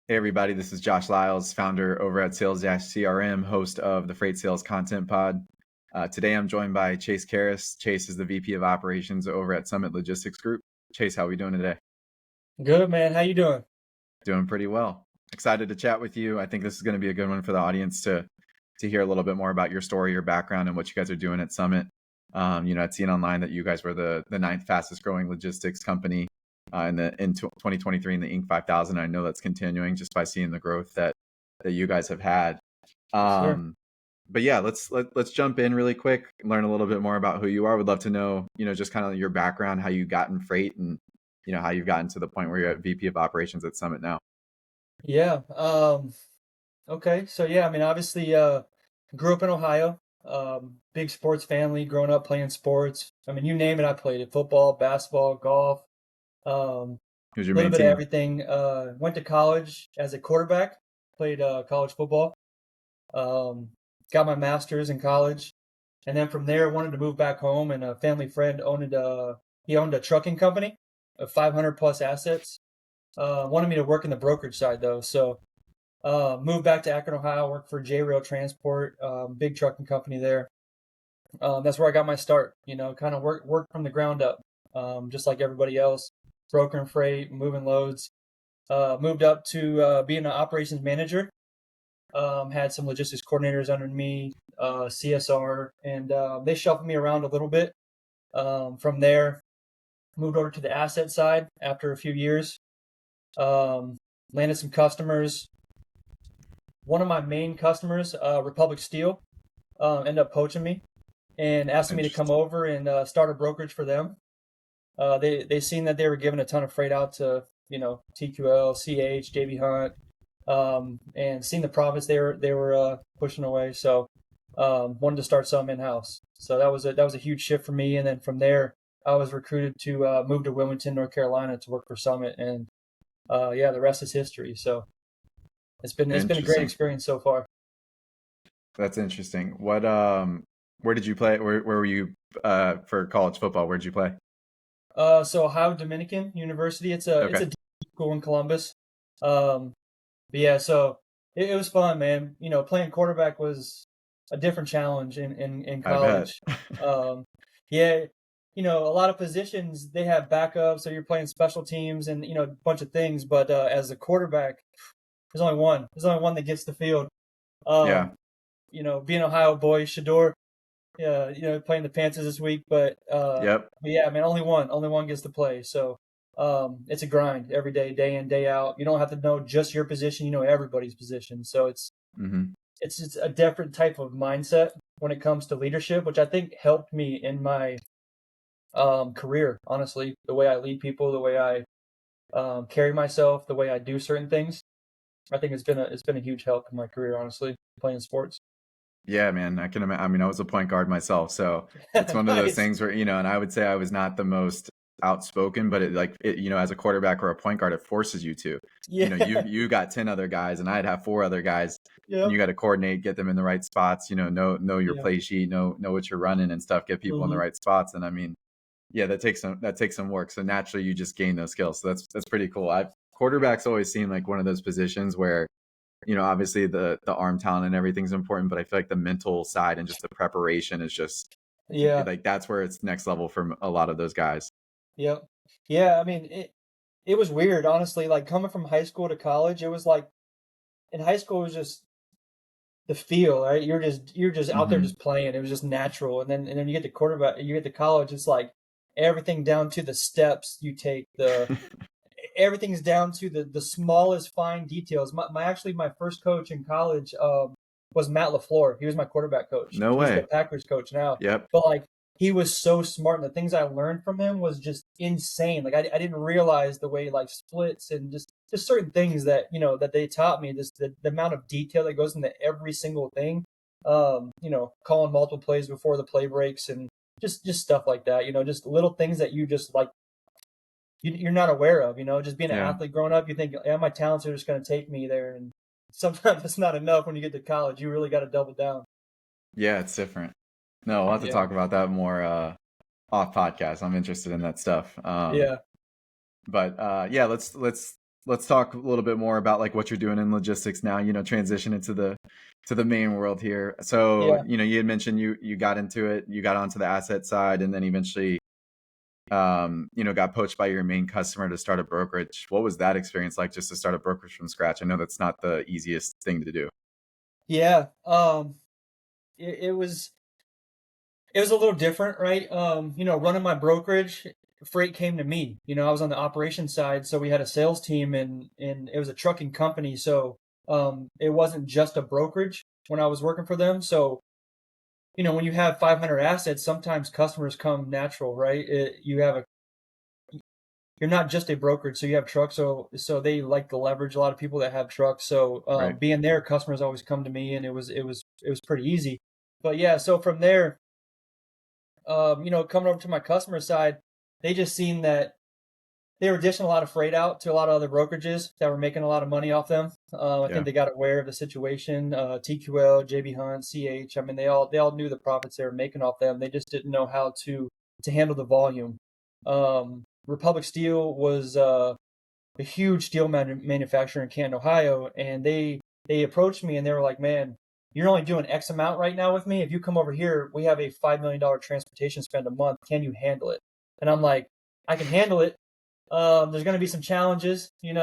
Hey everybody, this is Josh Lyles, founder over at Sales-CRM, host of the Freight Sales Content Pod. Today I'm joined by Chase Carris. Chase is the VP of Operations over at Summit Logistics Group. Chase, how are we doing today? Good, man. How you doing? Doing pretty well. Excited to chat with you. I think this is going to be a good one for the audience to hear a little bit more about your story, your background, and what you guys are doing at Summit. I'd seen online that you guys were the ninth fastest growing logistics company in 2023 in the Inc. 5000. I know that's continuing just by seeing the growth that you guys have had. Yes, sir. But yeah, let's jump in really quick, learn a little bit more about who you are. Would love to know, just kind of your background, how you got in freight, and how you've gotten to the point where you're at VP of Operations at Summit now. Yeah. Okay. So yeah, I mean, obviously, grew up in Ohio. Big sports family. Growing up playing sports. I mean, you name it, I played it. Football, basketball, golf. A Who's your little main bit of team? everything. Went to college as a quarterback. Played college football. Got my master's in college, and then from there, wanted to move back home. And a family friend owned he owned a trucking company of 500 plus assets. Wanted me to work in the brokerage side though, so moved back to Akron, Ohio. Worked for J Rail Transport, big trucking company there. That's where I got my start. Kind of worked from the ground up, just like everybody else, brokering freight, moving loads. Moved up to being an operations manager. Had some logistics coordinators under me, CSR, and they shuffled me around a little bit. From there, moved over to the asset side after a few years. Landed some customers. One of my main customers, Republic Steel, ended up poaching me and asking me to come Interesting. over and start a brokerage for them. They seen that they were giving a ton of freight out to TQL, CH, JB Hunt, and seen the profits they were pushing away. So wanted to start some in house. So that was a huge shift for me. And then from there, I was recruited to move to Wilmington, North Carolina, to work for Summit, and yeah, the rest is history. So it's been a great Interesting. experience so far. That's interesting. Where did you play? Where were you for college football? Where did you play? So Ohio Dominican University. It's Okay. a D school in Columbus. Um, but yeah, so it was fun, man. Playing quarterback was a different challenge in I bet. college. Um, yeah, a lot of positions they have backups, so you're playing special teams and a bunch of things. But as a quarterback, there's only one. There's only one that gets the field. Yeah. Um, being Ohio boy, Shador. Yeah, playing the Panthers this week, Yep. but yeah, man, only one gets to play. So it's a grind every day, day in, day out. You don't have to know just your position, you know everybody's position. So Hmm. it's a different type of mindset when it comes to leadership, which I think helped me in my career, honestly. The way I lead people, the way I carry myself, the way I do certain things. I think it's been a huge help in my career, honestly, playing sports. Yeah, man. I can imagine. I mean, I was a point guard myself, so it's one of those Nice. things where, and I would say I was not the most outspoken, but as a quarterback or a point guard, it forces you to. Yeah. You got 10 other guys and I'd have four other guys, and you Yep. got to coordinate, get them in the right spots, know your Yeah. play sheet, know what you're running and stuff, get people in the Hmm. right spots. And I mean, yeah, that takes some work. So naturally you just gain those skills. So that's pretty cool. I've Quarterbacks always seem like one of those positions where obviously the arm talent and everything's important, but I feel like the mental side and just the preparation is just Yeah. like that's where it's next level for a lot of those guys. Yep. Yeah, I mean, it was weird, honestly. Like coming from high school to college, it was like in high school it was just the feel, right? You're just out there Hmm. just playing. It was just natural. And then you get to quarterback, you get to college, it's like everything down to the steps you take, the everything's down to the smallest fine details. My first coach in college was Matt LaFleur. He was my quarterback coach. No He's the way. Packers coach now. Yep. But like he was so smart, and the things I learned from him was just insane. Like I didn't realize the way like splits and just certain things that that they taught me. Just the amount of detail that goes into every single thing. Calling multiple plays before the play breaks and just stuff like that. Just little things that you just like you're not aware of. Just being an Yeah. athlete growing up, you think, yeah, my talents are just going to take me there. And sometimes it's not enough when you get to college. You really got to double down. Yeah, it's different. No, we'll have to Yeah. talk about that more off podcast. I'm interested in that stuff. Yeah. But yeah, let's let's talk a little bit more about like what you're doing in logistics now, transition into the main world here. So, Yeah. you had mentioned you got into it, you got onto the asset side and then eventually got poached by your main customer to start a brokerage. What was that experience like just to start a brokerage from scratch? I know that's not the easiest thing to do. Yeah. It was a little different, right? Running my brokerage, freight came to me. I was on the operations side, so we had a sales team, and it was a trucking company. So it wasn't just a brokerage when I was working for them. So when you have 500 assets, sometimes customers come natural, right? You're not just a brokerage, so you have trucks. So they like to leverage a lot of people that have trucks. So Right. being there, customers always come to me, and it was pretty easy. But yeah, so from there, coming over to my customer side, they just seen that they were dishing a lot of freight out to a lot of other brokerages that were making a lot of money off them. I Yeah. think they got aware of the situation. TQL, JB Hunt, CH. I mean, they all knew the profits they were making off them. They just didn't know how to handle the volume. Republic Steel was a huge steel manufacturer in Canton, Ohio, and they approached me and they were like, "Man, you're only doing X amount right now with me. If you come over here, we have a $5 million transportation spend a month. Can you handle it?" And I'm like, "I can handle it. There's going to be some challenges, getting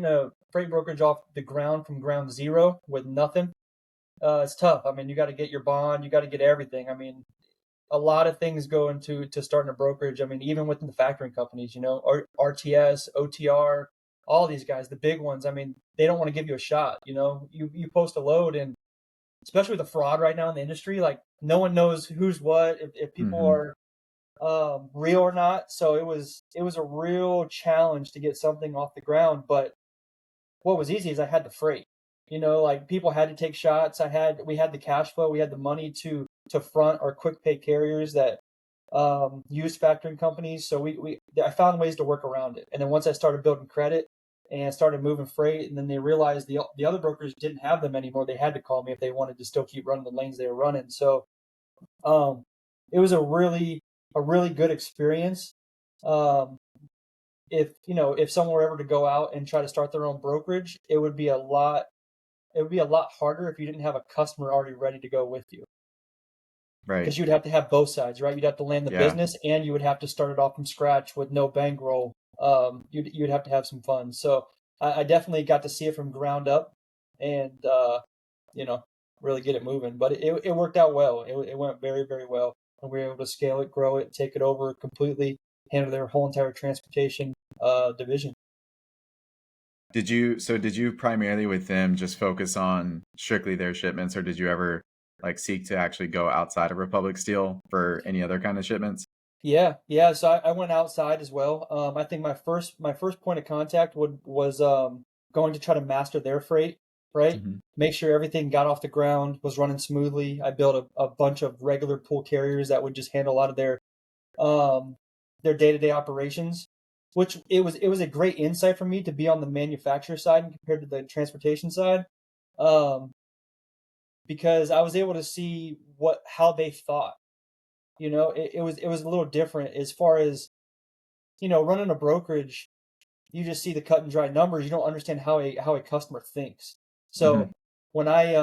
a freight brokerage off the ground from ground zero with nothing. It's tough. I mean, you got to get your bond, you got to get everything. I mean, a lot of things go into starting a brokerage. I mean, even within the factoring companies, RTS, OTR, all these guys, the big ones. I mean, they don't want to give you a shot. You post a load, and especially with the fraud right now in the industry, like no one knows who's what, if people Hmm. are real or not. So it was a real challenge to get something off the ground. But what was easy is I had the freight. Like people had to take shots. We had the cash flow, we had the money to front our quick pay carriers that use factoring companies. So I found ways to work around it. And then once I started building credit and started moving freight, and then they realized the other brokers didn't have them anymore. They had to call me if they wanted to still keep running the lanes they were running. So um, it was a really good experience. Um, if someone were ever to go out and try to start their own brokerage, it would be a lot harder if you didn't have a customer already ready to go with you, Right. because you'd have to have both sides, right? You'd have to land the Yeah. business, and you would have to start it off from scratch with no bankroll. You'd have to have some funds. So I definitely got to see it from ground up, and you know really get it moving. But it worked out well. It went very, very well, and we were able to scale it, grow it, take it over completely, handle their whole entire transportation division. Did you primarily with them just focus on strictly their shipments, or did you ever like seek to actually go outside of Republic Steel for any other kind of shipments? Yeah, yeah. So I went outside as well. I think my first point of contact was going to try to master their freight, right? Hmm. Make sure everything got off the ground, was running smoothly. I built a bunch of regular pool carriers that would just handle a lot of um their day-to-day operations, which it was a great insight for me to be on the manufacturer side compared to the transportation side. Um, because I was able to see how they thought. It was a little different as far as running a brokerage. You just see the cut and dry numbers. You don't understand how a customer thinks. So Hmm. when I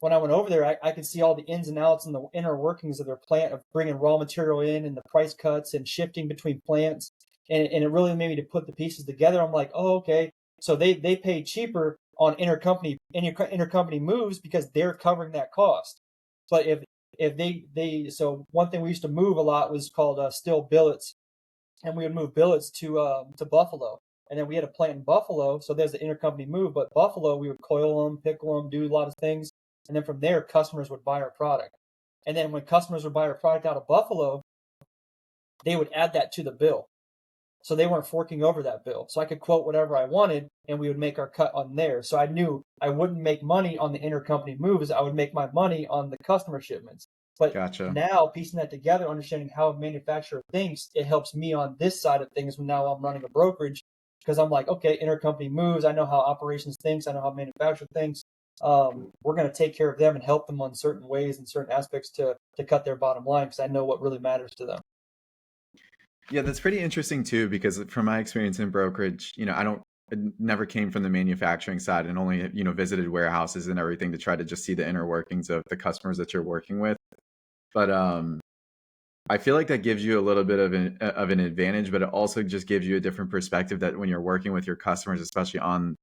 went over there, I could see all the ins and outs and the inner workings of their plant, of bringing raw material in and the price cuts and shifting between plants, and it really made me to put the pieces together. I'm like, oh, okay, so they pay cheaper on intercompany moves because they're covering that cost. But if they so one thing we used to move a lot was called steel billets, and we would move billets to Buffalo. And then we had a plant in Buffalo, so there's the intercompany move. But Buffalo, we would coil them, pickle them, do a lot of things, and then from there, customers would buy our product. And then when customers would buy our product out of Buffalo, they would add that to the bill, so they weren't forking over that bill. So I could quote whatever I wanted, and we would make our cut on there. So I knew I wouldn't make money on the intercompany moves. I would make my money on the customer shipments. But Gotcha. now piecing that together, understanding how a manufacturer thinks, it helps me on this side of things when now I'm running a brokerage, because I'm like, okay, intercompany moves. I know how operations thinks. I know how manufacturer thinks. We're going to take care of them and help them on certain ways and certain aspects to cut their bottom line, because I know what really matters to them. Yeah, that's pretty interesting too, because from my experience in brokerage, I never came from the manufacturing side and only, visited warehouses and everything to try to just see the inner workings of the customers that you're working with. But I feel like that gives you a little bit of an advantage, but it also just gives you a different perspective that when you're working with your customers, especially on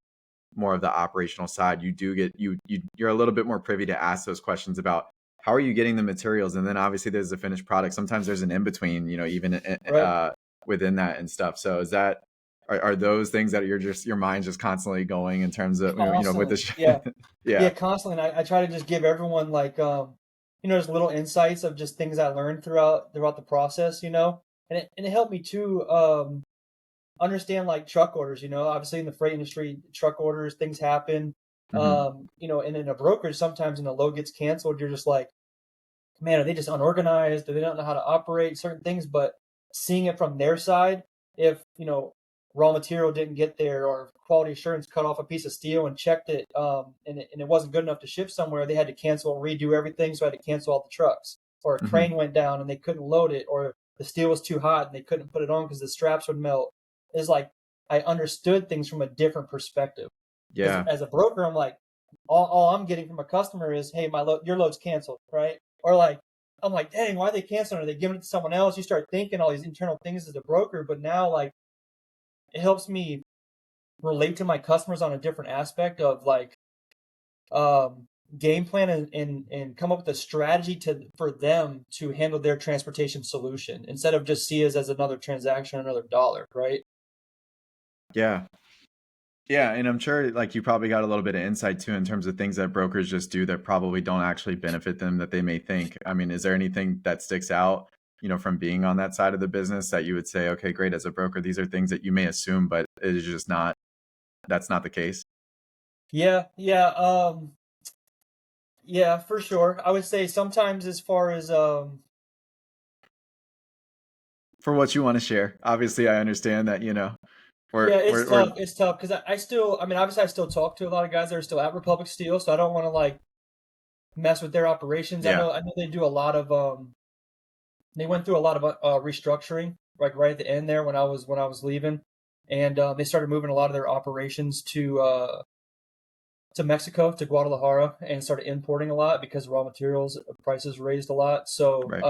more of the operational side, you do get you're a little bit more privy to ask those questions about how are you getting the materials, and then obviously there's the finished product. Sometimes there's an in between, even Right. within that and stuff. So is that are those things that your mind's just constantly going in terms of with Constantly. the Yeah. Yeah, yeah. constantly. And I try to just give everyone like just little insights of just things I learned throughout the process, and it helped me too understand like truck orders, obviously in the freight industry, truck orders, things happen. Hmm. And in a brokerage, sometimes when a load gets canceled, you're just like, man, are they just unorganized? Do they not know how to operate certain things? But seeing it from their side, if raw material didn't get there or quality assurance cut off a piece of steel and checked it, and it wasn't good enough to ship somewhere, they had to cancel, redo everything, so I had to cancel all the trucks. Or a Hmm. crane went down and they couldn't load it, or the steel was too hot and they couldn't put it on because the straps would melt. It's like I understood things from a different perspective. Because Yeah. as a broker, I'm like, all I'm getting from a customer is, hey, your load's canceled, right? Or like, I'm like, dang, why are they canceling? Are they giving it to someone else? You start thinking all these internal things as a broker, but now like it helps me relate to my customers on a different aspect of like um, game plan and come up with a strategy for them to handle their transportation solution instead of just see it as another transaction, another dollar, right? Yeah. Yeah, and I'm sure like you probably got a little bit of insight too in terms of things that brokers just do that probably don't actually benefit them that they may think. I mean, is there anything that sticks out, from being on that side of the business that you would say, okay, great, as a broker, these are things that you may assume, but it is just not, that's not the case Yeah, yeah, yeah, for sure. I would say sometimes as far as for what you want to share. Obviously, I understand that, yeah, it's we're tough. It's tough because I still, I mean, obviously, I still talk to a lot of guys that are still at Republic Steel, so I don't want to like mess with their operations. yeah, I know they do a lot of, they went through a lot of restructuring, like right at the end there when I was leaving, and they started moving a lot of their operations to Mexico, to Guadalajara, and started importing a lot because raw materials prices raised a lot. So right.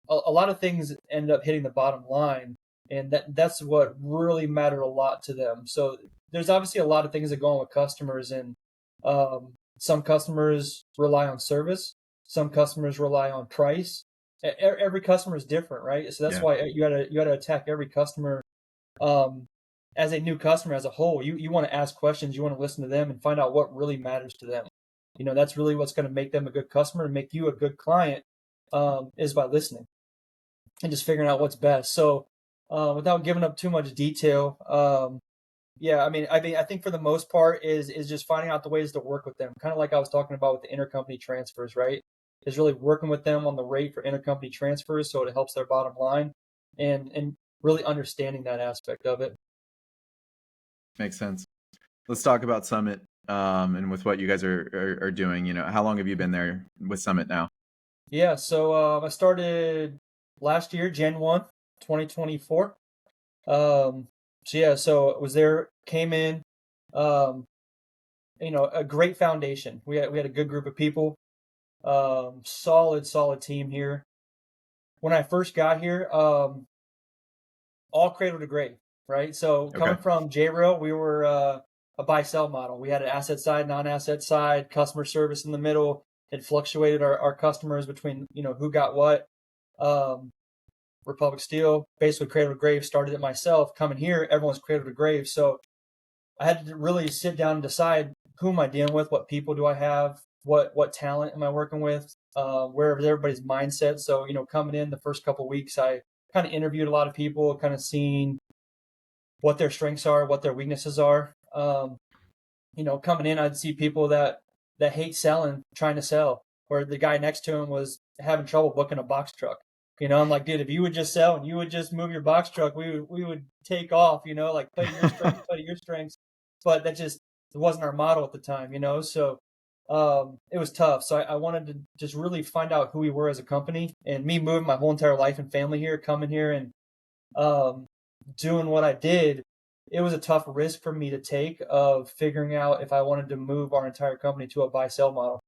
a lot of things end up hitting the bottom line, and that's what really mattered a lot to them. So there's obviously a lot of things that go on with customers, and some customers rely on service, some customers rely on price. Every customer is different, right? So that's Yeah, why you gotta attack every customer um, as a new customer as a whole. You want to ask questions, you want to listen to them and find out what really matters to them. That's really what's going to make them a good customer and make you a good client, is by listening and just figuring out what's best. So without giving up too much detail, yeah, I think for the most part is just finding out the ways to work with them, kind of like I was talking about with the intercompany transfers, right? Is really working with them on the rate for intercompany transfers so it helps their bottom line, and really understanding that aspect of it. makes sense. Let's talk about Summit, and with what you guys are doing. How long have you been there with Summit now? Yeah, so I started last year, Jan 1, 2024. So yeah, so I was there, came in, um, a great foundation. We had a good group of people, solid team here. When I first got here, all cradle to grave, right? So Okay. coming from JRail, we were a buy sell model. We had an asset side, non asset side, customer service in the middle. It fluctuated our customers between who got what. Um, Republic Steel, basically cradle to grave. Started it myself. Coming here, everyone's cradle to grave. So I had to really sit down and decide who am I dealing with, what people do I have, what talent am I working with, where is everybody's mindset. So coming in the first couple of weeks, I kind of interviewed a lot of people, kind of seeing what their strengths are, what their weaknesses are. Coming in, I'd see people that hate selling, trying to sell, where the guy next to him was having trouble booking a box truck. I'm like, dude, if you would just sell and you would just move your box truck, we would take off. Like play to your strengths, play to your strengths. But that just it wasn't our model at the time. So it was tough. So I wanted to just really find out who we were as a company, and me moving my whole entire life and family here, coming here and doing what I did, it was a tough risk for me to take of figuring out if I wanted to move our entire company to a buy sell model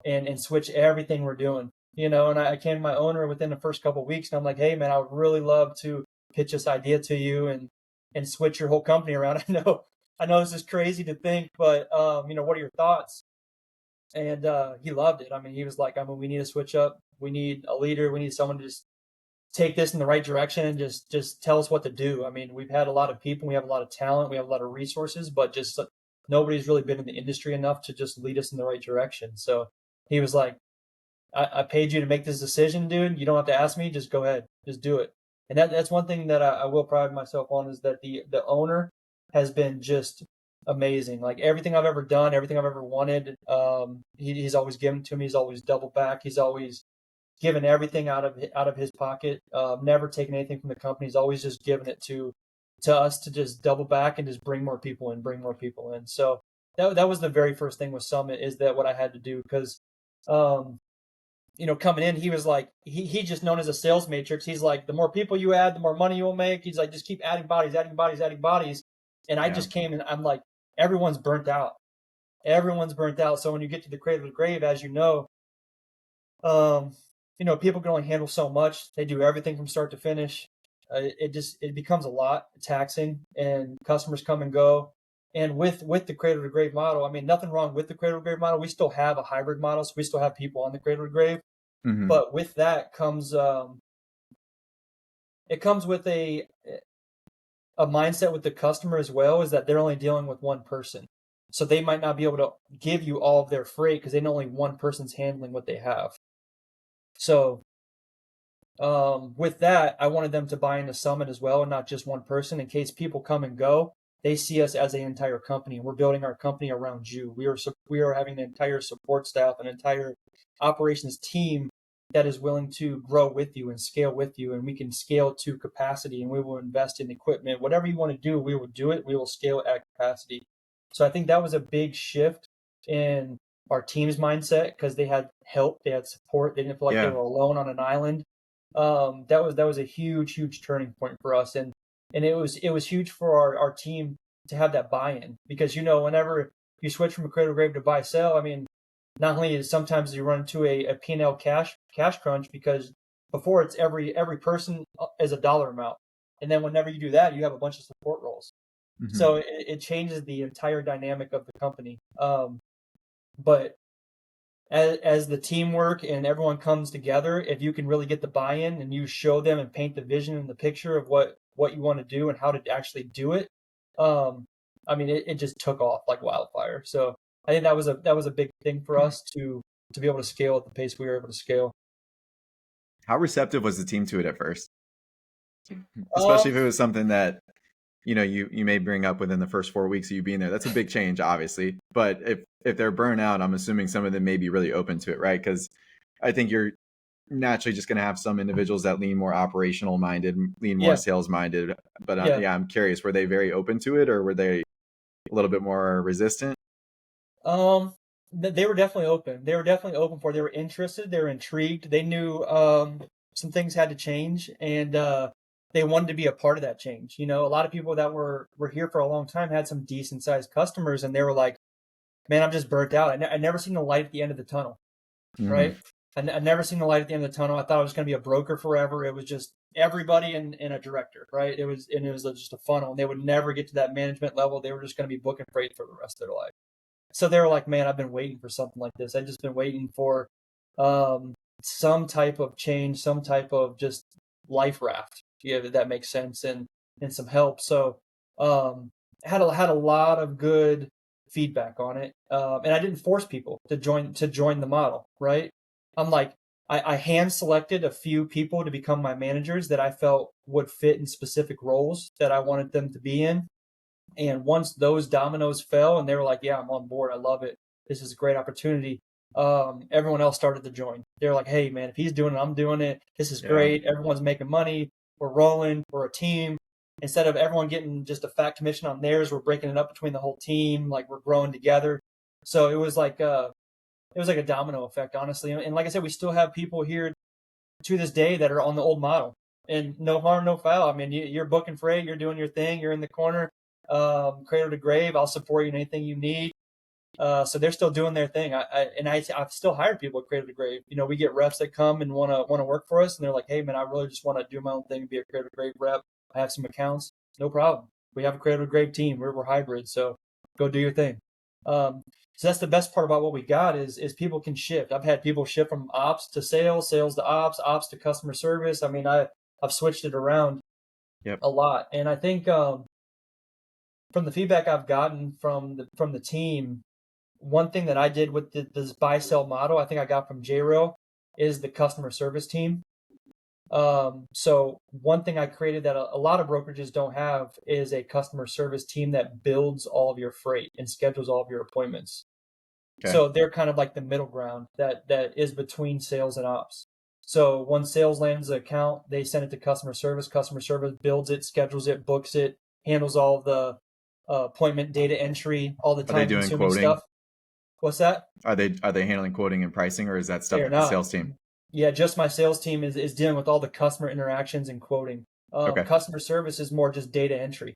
and switch everything we're doing. And I came to my owner within the first couple of weeks, and I'm like, hey man, I would really love to pitch this idea to you and switch your whole company around. I know this is crazy to think, but what are your thoughts? And he loved it. I mean, he was like, we need to switch up. We need a leader. We need someone to just take this in the right direction and just tell us what to do. I mean, we've had a lot of people, we have a lot of talent, we have a lot of resources, but just nobody's really been in the industry enough to just lead us in the right direction. So he was like, I paid you to make this decision, dude. You don't have to ask me. Just go ahead. Just do it. And that's one thing that I will pride myself on is that the owner has been just amazing. Like everything I've ever done, everything I've ever wanted, he's always given to me. He's always doubled back. He's always given everything out of his pocket. Never taken anything from the company. He's always just given it to us to just double back and just bring more people in. So that was the very first thing with Summit is that what I had to do because coming in, he was like, he just known as a sales matrix. He's like, the more people you add, the more money you'll make. He's like, just keep adding bodies, adding bodies, adding bodies. And I just came and I'm like, everyone's burnt out. Everyone's burnt out. So when you get to the cradle to grave, as people can only handle so much. They do everything from start to finish. It becomes a lot taxing, and customers come and go. And with the cradle to grave model, I mean, nothing wrong with the cradle to grave model. We still have a hybrid model, so we still have people on the cradle to grave. Mm-hmm. But with that comes it comes with a mindset with the customer as well, is that they're only dealing with one person. So they might not be able to give you all of their freight because they know only one person's handling what they have. So with that, I wanted them to buy into Summit as well, and not just one person. In case people come and go, they see us as an entire company, and we're building our company around you. We are having an entire support staff, an entire operations team that is willing to grow with you and scale with you, and we can scale to capacity, and we will invest in equipment. Whatever you want to do, we will do it. We will scale at capacity. So I think that was a big shift in our team's mindset because they had help, they had support, they didn't feel like they were alone on an island. That was a huge turning point for us, and it was huge for our team to have that buy-in because whenever you switch from a cradle grave to buy sell, I mean, not only is sometimes you run into a P&L cash crunch because before it's every person is a dollar amount, and then whenever you do that, you have a bunch of support roles. Mm-hmm. So it changes the entire dynamic of the company. But as the teamwork and everyone comes together, if you can really get the buy-in and you show them and paint the vision and the picture of what you want to do and how to actually do it, I mean, it just took off like wildfire. So I think that was a big thing for us to be able to scale at the pace we were able to scale. How receptive was the team to it at first? Especially if it was something that you may bring up within the first 4 weeks of you being there. That's a big change, obviously. But if they're burnt out, I'm assuming some of them may be really open to it, right? Because I think you're naturally just going to have some individuals that lean more operational minded, lean more sales minded. But I'm curious, were they very open to it, or were they a little bit more resistant? They were definitely open. They were definitely open for it. They were interested. They were intrigued. They knew some things had to change, and they wanted to be a part of that change. A lot of people that were here for a long time had some decent sized customers, and they were like, man, I'm just burnt out. I never seen the light at the end of the tunnel, right? I never seen the light at the end of the tunnel. I thought I was going to be a broker forever. It was just everybody and a director, right? It was just a funnel, and they would never get to that management level. They were just going to be booking freight for the rest of their life. So they were like, man, I've been waiting for something like this. I've just been waiting for some type of change, some type of just life raft, if that makes sense, and some help. So had a lot of good feedback on it, and I didn't force people to join the model, right? I'm like, I hand selected a few people to become my managers that I felt would fit in specific roles that I wanted them to be in. And once those dominoes fell and they were like, yeah, I'm on board. I love it. This is a great opportunity. Everyone else started to join. They're like, hey, man, if he's doing it, I'm doing it. This is great. Everyone's making money. We're rolling. We're a team. Instead of everyone getting just a fat commission on theirs, we're breaking it up between the whole team. Like, we're growing together. So it was like a domino effect, honestly. And like I said, we still have people here to this day that are on the old model. and no harm, no foul. I mean, you're booking freight, you're doing your thing, you're in the corner, cradle to grave. I'll support you in anything you need. So they're still doing their thing. I've still hired people at Cradle to Grave. We get reps that come and wanna work for us, and they're like, "Hey, man, I really just want to do my own thing and be a Cradle to Grave rep. I have some accounts, no problem. We have a Cradle to Grave team. We're hybrid, so go do your thing." So that's the best part about what we got is people can shift. I've had people shift from ops to sales, sales to ops, ops to customer service. I mean, I've switched it around Yep. a lot, and I think from the feedback I've gotten from the team, one thing that I did with this buy sell model, I think I got from JRail, is the customer service team. So one thing I created that a lot of brokerages don't have is a customer service team that builds all of your freight and schedules all of your appointments. Okay. So they're kind of like the middle ground that is between sales and ops. So when sales lands an account, they send it to customer service. Customer service builds it, schedules it, books it, handles all the appointment data entry, all the Are they time doing consuming quoting? stuff. What's that? Are they handling quoting and pricing, or is that They stuff are with the not. sales team? Yeah, just my sales team is dealing with all the customer interactions and quoting. Okay. Customer service is more just data entry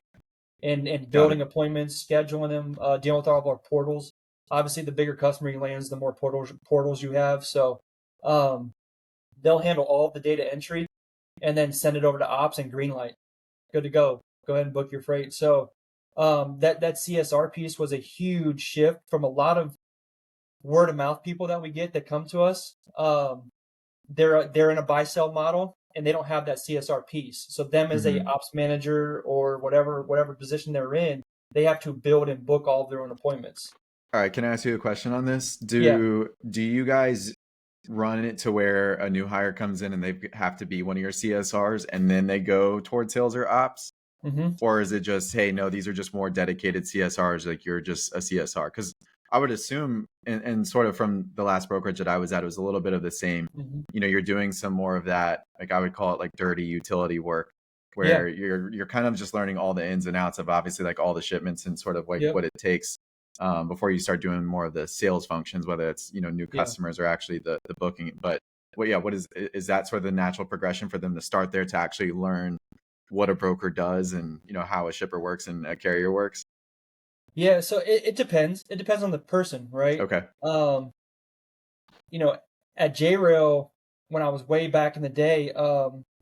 and Got it. building appointments, scheduling them, dealing with all of our portals. Obviously, the bigger customer you lands, the more portals you have. So they'll handle all of the data entry and then send it over to ops and green light. Good to go. Go ahead and book your freight. So that CSR piece was a huge shift from a lot of word of mouth people that we get that come to us. They're in a buy sell model and they don't have that CSR piece. So them as a Mhm. ops manager or whatever position they're in, they have to build and book all of their own appointments. All right, can I ask you a question on this? Yeah. Do you guys run it to where a new hire comes in and they have to be one of your CSRs and then they go toward sales or ops? Mm-hmm. Or is it just, hey, no, these are just more dedicated CSRs, like you're just a CSR? Because I would assume, and sort of from the last brokerage that I was at, it was a little bit of the same. Mm-hmm. You're doing some more of that, like I would call it like dirty utility work, Yeah. where you're kind of just learning all the ins and outs of obviously like all the shipments and sort of like Yep. what it takes before you start doing more of the sales functions, whether it's new Yeah. customers or actually the booking. But well, yeah, what is that sort of the natural progression for them to start there to actually learn what a broker does and how a shipper works and a carrier works? Yeah. So it depends. It depends on the person, right? Okay. Um, you know, at JRail, when I was way back in the day,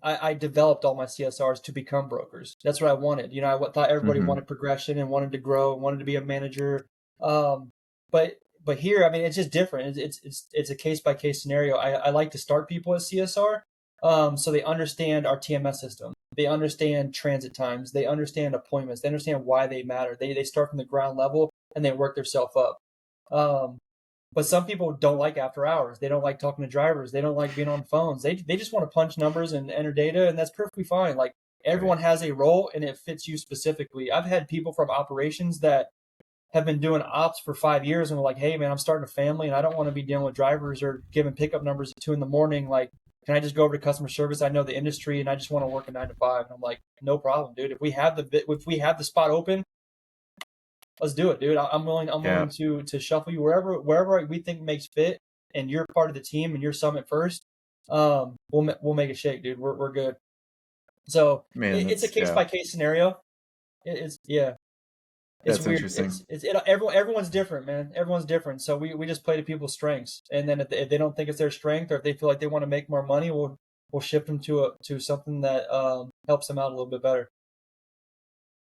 I developed all my CSRs to become brokers. That's what I wanted. I thought everybody Hmm. wanted progression and wanted to grow and wanted to be a manager. Um, but here, I mean, it's just different. It's a case by case scenario. I like to start people at CSR, so they understand our TMS system. They understand transit times. They understand appointments. They understand why they matter. They start from the ground level and they work themselves up. Um, but some people don't like after hours. They don't like talking to drivers. They don't like being on phones. They just want to punch numbers and enter data, and that's perfectly fine. Like Right. everyone has a role, and it fits you specifically. I've had people from operations that have been doing ops for 5 years and were like, "Hey, man, I'm starting a family, and I don't want to be dealing with drivers or giving pickup numbers at 2 in the morning. Like, can I just go over to customer service? I know the industry, and I just want to work a 9 to 5." And I'm like, "No problem, dude. If we have the spot open, let's do it, dude. I'm willing. I'm Yeah. willing to shuffle you wherever we think makes fit, and you're part of the team, and you're summit first. We'll make it shake, dude. We're good. So Man, it's a that's case yeah. by case scenario. It's yeah. It's That's weird. interesting. Everyone's different, man. Everyone's different. So we just play to people's strengths, and then if they don't think it's their strength, or if they feel like they want to make more money, we'll shift them to something that helps them out a little bit better.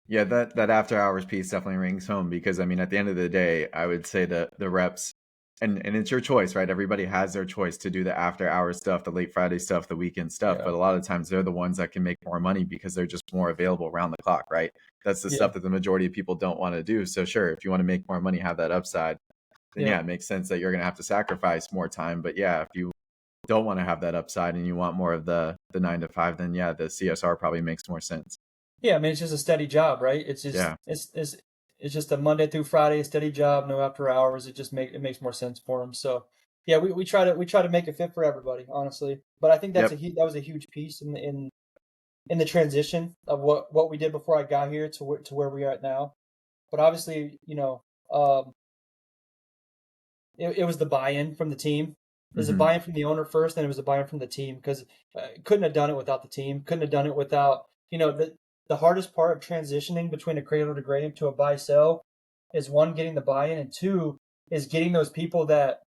Yeah, that after hours piece definitely rings home because I mean at the end of the day, I would say that the reps and it's your choice, right? Everybody has their choice to do the after hours stuff, the late Friday stuff, the weekend stuff, Yeah, but a lot of times they're the ones that can make more money because they're just more available around the clock, right? That's the yeah, stuff that the majority of people don't want to do. So sure, if you want to make more money, have that upside, then yeah. yeah, it makes sense that you're going to have to sacrifice more time. But yeah, if you don't want to have that upside and you want more of the 9 to 5, then yeah, the CSR probably makes more sense. Yeah, I mean it's just a steady job, right? It's just Yeah. it's just a Monday through Friday steady job, no after hours. It makes more sense for them. So yeah, we try to make it fit for everybody, honestly. But I think Yep. that was a huge piece in the transition of what we did before I got here to where we are at now. But obviously, um, it was the buy-in from the team. It was a Hmm. buy-in from the owner first, then it was a buy-in from the team because couldn't have done it without the team. Couldn't have done it without, the hardest part of transitioning between a cradle to grave to a buy sell is one, getting the buy-in, and two is getting those people that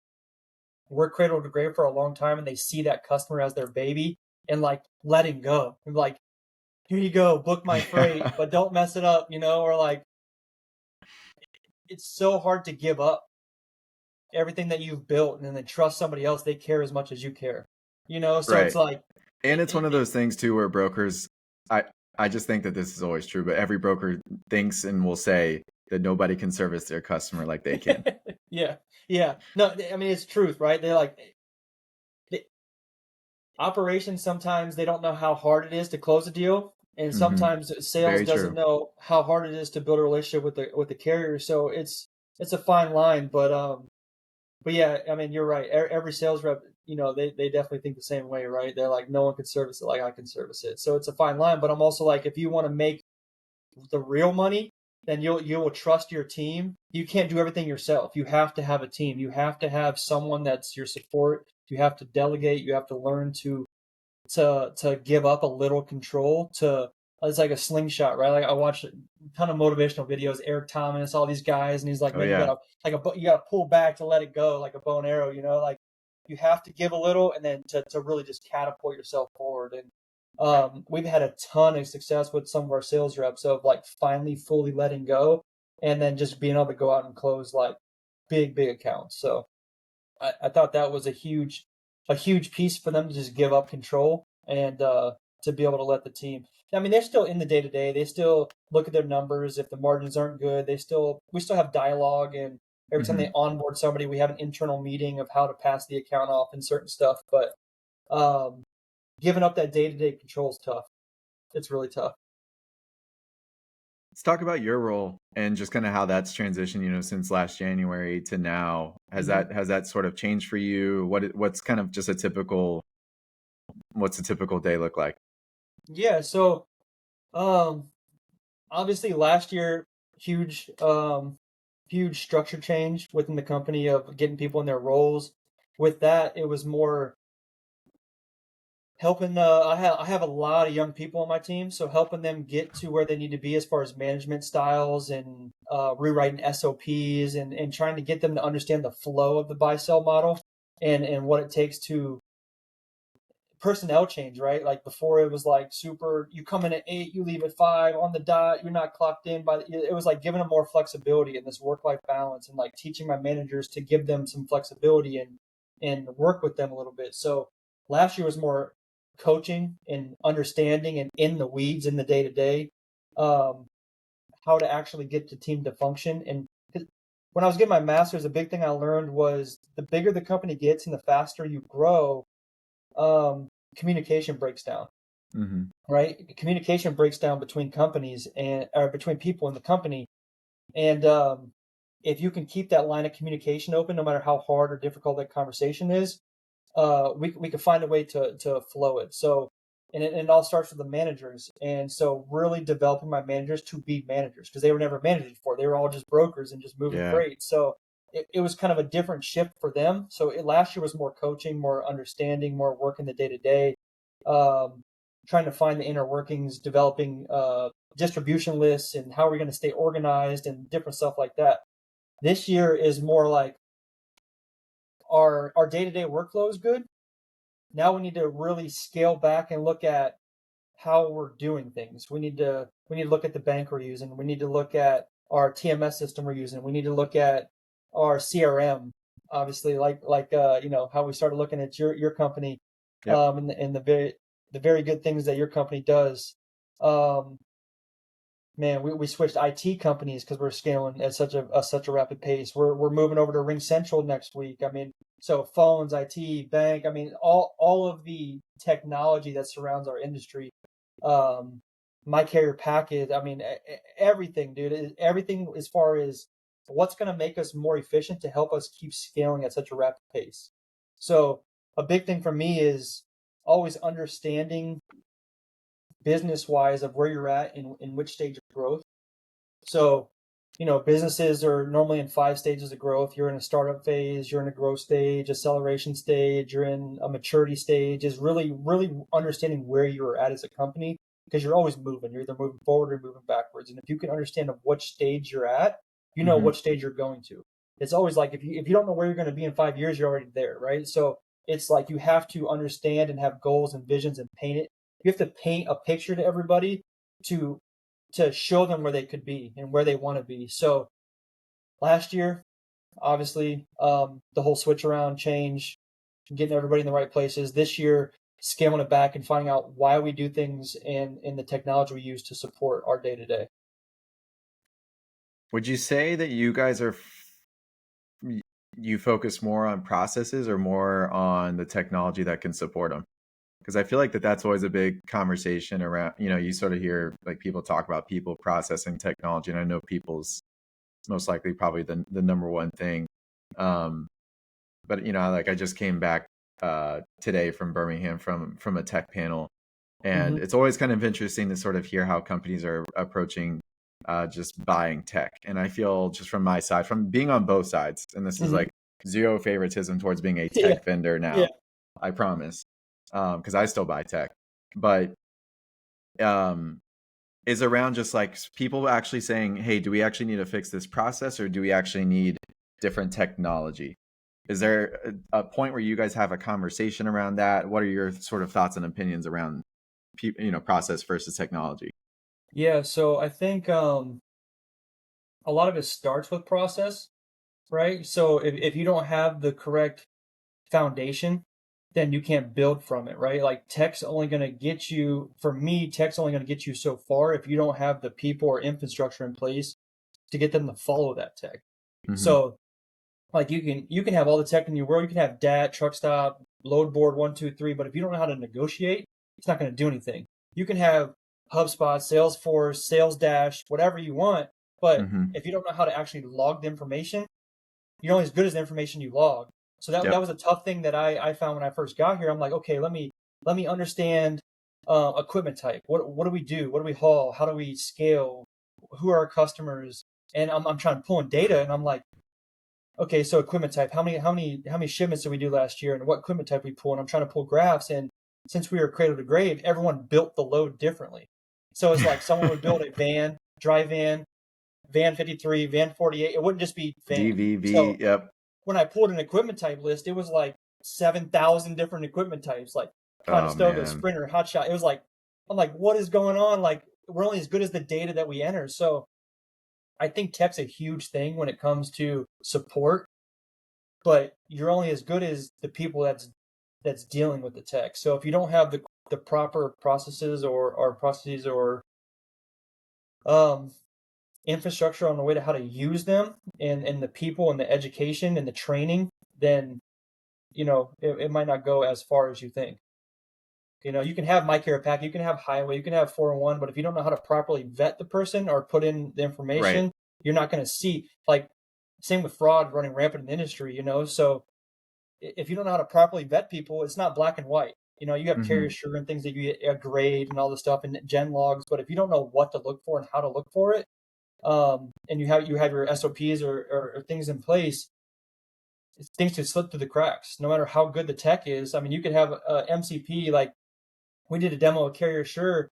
were cradle to grave for a long time and they see that customer as their baby and like letting go. And like, here you go, book my freight, but don't mess it up, or like it's so hard to give up everything that you've built and then trust somebody else they care as much as you care. So it's Right. like And it's one of those things too where brokers, I I just think that this is always true, but every broker thinks and will say that nobody can service their customer like they can. yeah. Yeah. No, I mean it's truth, right? They're like the operations sometimes they don't know how hard it is to close a deal. And Hmm. sometimes sales Very doesn't true. know how hard it is to build a relationship with the carrier. So it's a fine line, but yeah, I mean, you're right. Every sales rep, they definitely think the same way, right? They're like, no one can service it like I can service it. So it's a fine line. But I'm also like, if you want to make the real money, then you will trust your team. You can't do everything yourself. You have to have a team. You have to have someone that's your support. You have to delegate. You have to learn to give up a little control to it's like a slingshot, right? Like I watched a ton of motivational videos, Eric Thomas, all these guys, and he's like, Oh man, you yeah. gotta you gotta pull back to let it go, like a bow and arrow, like you have to give a little and then to really just catapult yourself forward. And we've had a ton of success with some of our sales reps of like finally fully letting go and then just being able to go out and close like big accounts. So I thought that was a huge piece for them to just give up control and to be able to let the team. I mean, they're still in the day to day. They still look at their numbers. If the margins aren't good, we still have dialogue. And every time they Hmm. onboard somebody, we have an internal meeting of how to pass the account off and certain stuff. But um, giving up that day to day control is tough. It's really tough. Let's talk about your role and just kind of how that's transitioned, since last January to now. Has Hmm. that sort of changed for you? What's kind of just what's a typical day look like? Yeah. So um, obviously last year, huge huge structure change within the company of getting people in their roles. With that, it was more helping I have a lot of young people on my team, so helping them get to where they need to be as far as management styles and rewriting SOPs and trying to get them to understand the flow of the buy sell model and what it takes to personnel change, right? Like before it was like super, you come in at 8, you leave at 5 on the dot, you're not clocked in it was like giving them more flexibility and this work-life balance and like teaching my managers to give them some flexibility and work with them a little bit. So last year was more coaching and understanding and in the weeds in the day to day, how to actually get the team to function. And when I was getting my master's, a big thing I learned was the bigger the company gets and the faster you grow, communication breaks down, Hmm. right? Communication breaks down between companies and or between people in the company, and if you can keep that line of communication open, no matter how hard or difficult that conversation is, we can find a way to flow it. So, and it all starts with the managers, and so really developing my managers to be managers because they were never managers before; they were all just brokers and just moving Yeah. freight. So it was kind of a different shift for them. So last year was more coaching, more understanding, more working the day to day, trying to find the inner workings, developing distribution lists, and how are we going to stay organized and different stuff like that. This year is more like our day to day workflow is good. Now we need to really scale back and look at how we're doing things. We need to look at the bank we're using. We need to look at our TMS system we're using. We need to look at our CRM. Obviously, how we started looking at your company, Yep. and the very good things that your company does. Um, Man, we switched IT companies because we're scaling at such a rapid pace. We're moving over to Ring Central next week. I mean, so phones, IT, bank. I mean, all of the technology that surrounds our industry. Um, my carrier package. I mean, everything, dude. Everything as far as what's going to make us more efficient to help us keep scaling at such a rapid pace. So a big thing for me is always understanding business wise of where you're at in which stage of growth. So businesses are normally in 5 stages of growth. You're in a startup phase, you're in a growth stage, acceleration stage, you're in a maturity stage. Is really, really understanding where you're at as a company, because you're always moving. You're either moving forward or moving backwards. And if you can understand of what stage you're at, you know Hmm. what stage you're going to. It's always like if you don't know where you're going to be in 5 years, you're already there, right? So it's like you have to understand and have goals and visions and paint it. You have to paint a picture to everybody to show them where they could be and where they want to be. So last year, obviously, the whole switch around change, getting everybody in the right places. This year, scaling it back and finding out why we do things and in the technology we use to support our day to day. Would you say that you guys you focus more on processes or more on the technology that can support them? Because I feel like that's always a big conversation around, you sort of hear like people talk about people, processing, technology, and I know people's most likely probably the number one thing. Um, but like I just came back today from Birmingham from a tech panel, and Mm-hmm. it's always kind of interesting to sort of hear how companies are approaching just buying tech. And I feel just from my side, from being on both sides, and this is Mm-hmm. like zero favoritism towards being a Yeah. tech vendor Yeah. now, I promise, because I still buy tech, but um, is around just like people actually saying, hey, do we actually need to fix this process, or do we actually need different technology? Is there a point where you guys have a conversation around that? What are your sort of thoughts and opinions around process versus technology? Yeah. So I think a lot of it starts with process, right? So if you don't have the correct foundation, then you can't build from it, right? Like tech's only going to get you, for me, tech's only going to get you so far if you don't have the people or infrastructure in place to get them to follow that tech. Hmm. So like you can have all the tech in your world, you can have DAT, truck stop, load board, 1, 2, 3, but if you don't know how to negotiate, it's not going to do anything. You can have HubSpot, Salesforce, Sales Dash, whatever you want, but Hmm. if you don't know how to actually log the information, you're only as good as the information you log. So that Yep. was a tough thing that I found when I first got here. I'm like, okay, let me understand equipment type. What do we do? What do we haul? How do we scale? Who are our customers? And I'm trying to pull in data, and I'm like, okay, so equipment type. How many shipments did we do last year, and what equipment type we pull? And I'm trying to pull graphs, and since we were cradle to grave, everyone built the load differently. So it's like someone would build a van, dry van 53, van 48. It wouldn't just be van. DVV. So Yep. when I pulled an equipment type list, it was like 7,000 different equipment types, like Oh Conestoga, man. Sprinter, Hotshot. It was like, I'm like, what is going on? Like, we're only as good as the data that we enter. So I think tech's a huge thing when it comes to support, but you're only as good as the people that's dealing with the tech. So if you don't have the proper processes or um, infrastructure on the way to how to use them and the people and the education and the training, then it might not go as far as you think. You can have My Care Pack, you can have Highway, you can have 401, but if you don't know how to properly vet the person or put in the Right. information, you're not going to see, like, same with fraud running rampant in the industry. So if you don't know how to properly vet people, it's not black and white. You have carrier Hmm. sugar and things that you grade and all this stuff and gen logs, but if you don't know what to look for and how to look for it, and you have your SOPs or things in place, things can slip through the cracks. No matter how good the tech is, I mean, you could have a MCP. Like, we did a demo of Carrier Sure,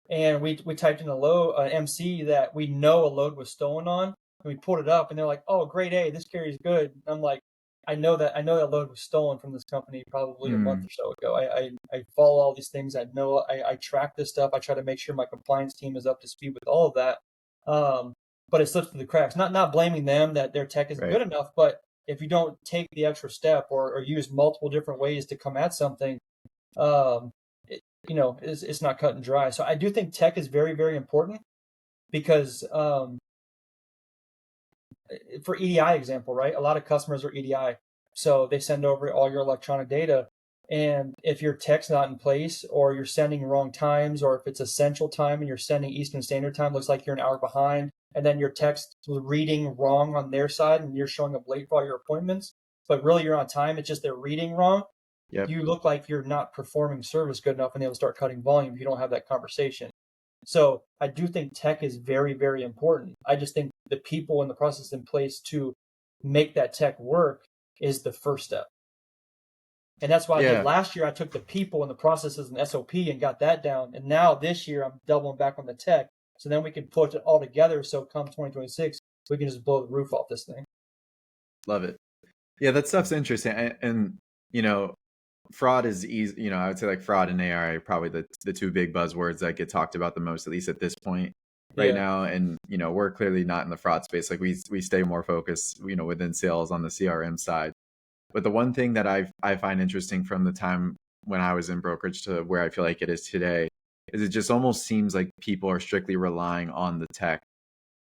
and we typed in a load, MC that we know a load was stolen on, and we pulled it up, and they're like, "Oh, grade A, this carrier's good." And I'm like, I know that load was stolen from this company probably a month Mm. or so ago. I follow all these things. I track this stuff. I try to make sure my compliance team is up to speed with all of that. Um, but it slips through the cracks. Not blaming them that their tech isn't Right. good enough, but if you don't take the extra step or use multiple different ways to come at something, um, it's not cut and dry. So I do think tech is very, very important because for EDI example, right? A lot of customers are EDI, so they send over all your electronic data, and if your tech's not in place, or you're sending wrong times, or if it's a central time and you're sending Eastern Standard Time, looks like you're an hour behind, and then your text reading wrong on their side, and you're showing up late for all your appointments, but really you're on time. It's just they're reading wrong. Yep. You look like you're not performing service good enough, and they'll start cutting volume if you don't have that conversation. So I do think tech is very, very important. I just think the people and the process in place to make that tech work is the first step. And that's what I did Yeah. last year. I took the people and the processes and SOP and got that down. And now this year I'm doubling back on the tech. So then we can put it all together. So come 2026, we can just blow the roof off this thing. Love it. Yeah, that stuff's interesting. And you know, fraud is easy. You know, I would say like fraud and AI are probably the two big buzzwords that get talked about the most, at least at this point right Yeah. now. And you know, we're clearly not in the fraud space. Like we stay more focused, you know, within sales on the CRM side. But the one thing that I find interesting from the time when I was in brokerage to where I feel like it is today is it just almost seems like people are strictly relying on the tech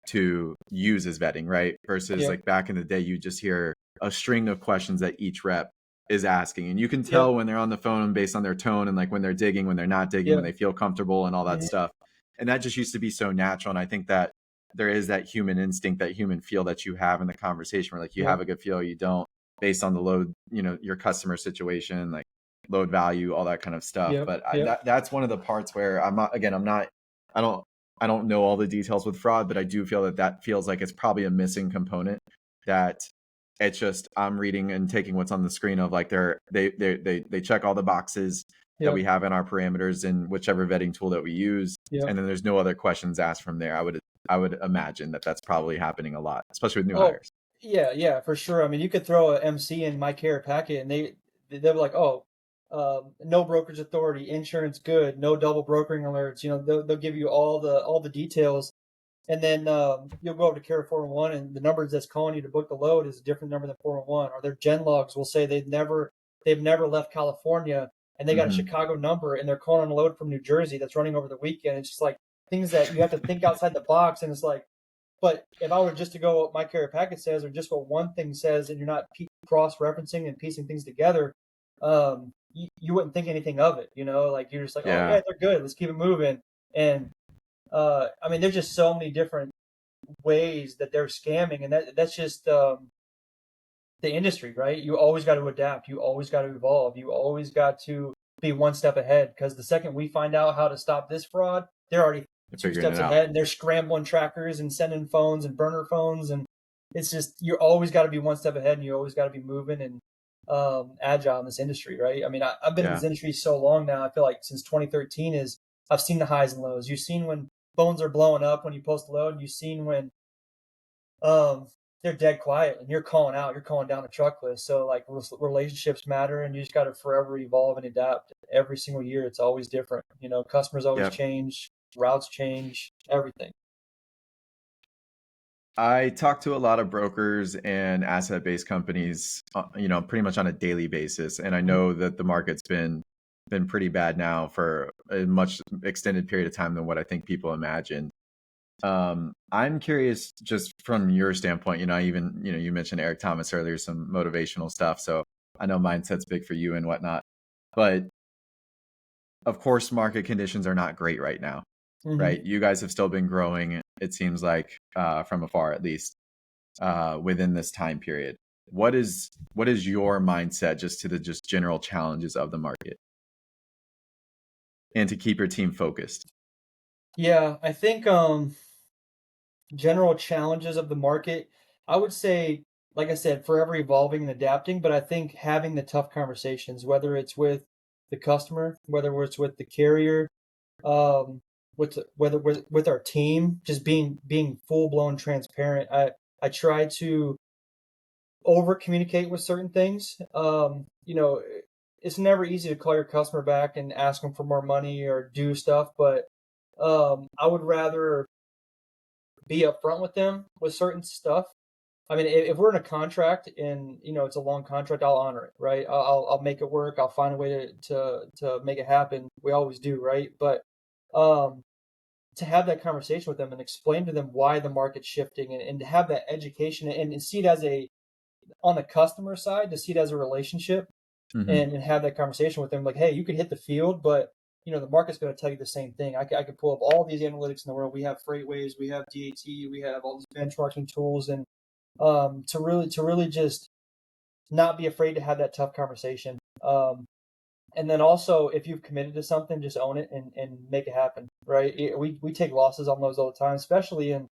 to use as vetting, right? Versus Yep. like back in the day, you just hear a string of questions that each rep is asking. And you can Yep. tell when they're on the phone based on their tone and like when they're digging, when they're not digging, when Yep. they feel comfortable and all that Mhm. stuff. And that just used to be so natural. And I think that there is that human instinct, that human feel that you have in the conversation where like you Yep. have a good feel, you don't, based on the load, you know, your customer situation, like load value, all that kind of stuff. Yep. But Yep. that's one of the parts where I don't, I don't know all the details with fraud, but I do feel that feels like it's probably a missing component. That it's just I'm reading and taking what's on the screen of like they check all the boxes that Yep. we have in our parameters in whichever vetting tool that we use, Yep. and then there's no other questions asked from there. I would imagine that that's probably happening a lot, especially with new Oh, hires. yeah, yeah, for sure. I mean, you could throw a MC in my care packet, and they'll be like, "Oh, no brokerage authority, insurance good, no double brokering alerts." You know, they'll give you all the details, and then you'll go over to Care 401, and the number that's calling you to book the load is a different number than 401. Or their gen logs will say they've never left California, and they got a Hmm. Chicago number, and they're calling on a load from New Jersey that's running over the weekend. It's just like things that you have to think outside the box, and it's like. But if I were just to go what my carrier packet says, or just what one thing says, and you're not cross-referencing and piecing things together, you wouldn't think anything of it. You know, like you're just like, oh yeah, Yeah, they're good. Let's keep it moving. And I mean, there's just so many different ways that they're scamming, and that's just the industry, right? You always got to adapt. You always got to evolve. You always got to be one step ahead, because the second we find out how to stop this fraud, they're already they're two figuring it steps out. ahead, and they're scrambling trackers and sending phones and burner phones, and it's just you always got to be one step ahead, and you always got to be moving and agile in this industry, right? I mean, I've been in Yeah, this industry so long now. I feel like since 2013 is I've seen the highs and lows. You've seen when phones are blowing up when you post a load, and you've seen when um, they're dead quiet and you're calling out, you're calling down the truck list. So like relationships matter, and you just got to forever evolve and adapt. Every single year, it's always different. You know, customers always yep. change, routes change, everything. I talk to a lot of brokers and asset-based companies, you know, pretty much on a daily basis, and I Mhm. know that the market's been pretty bad now for a much extended period of time than what I think people imagine. I'm curious, just from your standpoint, you know, even you know, you mentioned Eric Thomas earlier, some motivational stuff, so I know mindset's big for you and whatnot. But of course, market conditions are not great right now, Mhm. right? You guys have still been growing, it seems like, from afar at least, within this time period. What is your mindset just to the just general challenges of the market and to keep your team focused? Yeah, I think general challenges of the market, I would say, like I said, forever evolving and adapting. But I think having the tough conversations, whether it's with the customer, whether it's with the carrier, um, whether with our team, just being full blown transparent. I try to over communicate with certain things. You know, it's never easy to call your customer back and ask them for more money or do stuff, but I would rather be upfront with them with certain stuff. I mean, if we're in a contract and you know it's a long contract, I'll honor it, right? I'll make it work. I'll find a way to make it happen. We always do, right? But um, to have that conversation with them and explain to them why the market's shifting, and to have that education, and see it as a on the customer side, to see it as a relationship, Hmm. and have that conversation with them like, hey, you can hit the field, but you know the market's going to tell you the same thing. I could pull up all these analytics in the world. We have freight waves, we have DAT, we have all these benchmarking tools, and to really just not be afraid to have that tough conversation. And then also, if you've committed to something, just own it and make it happen. Right? We take losses on those all the time, especially in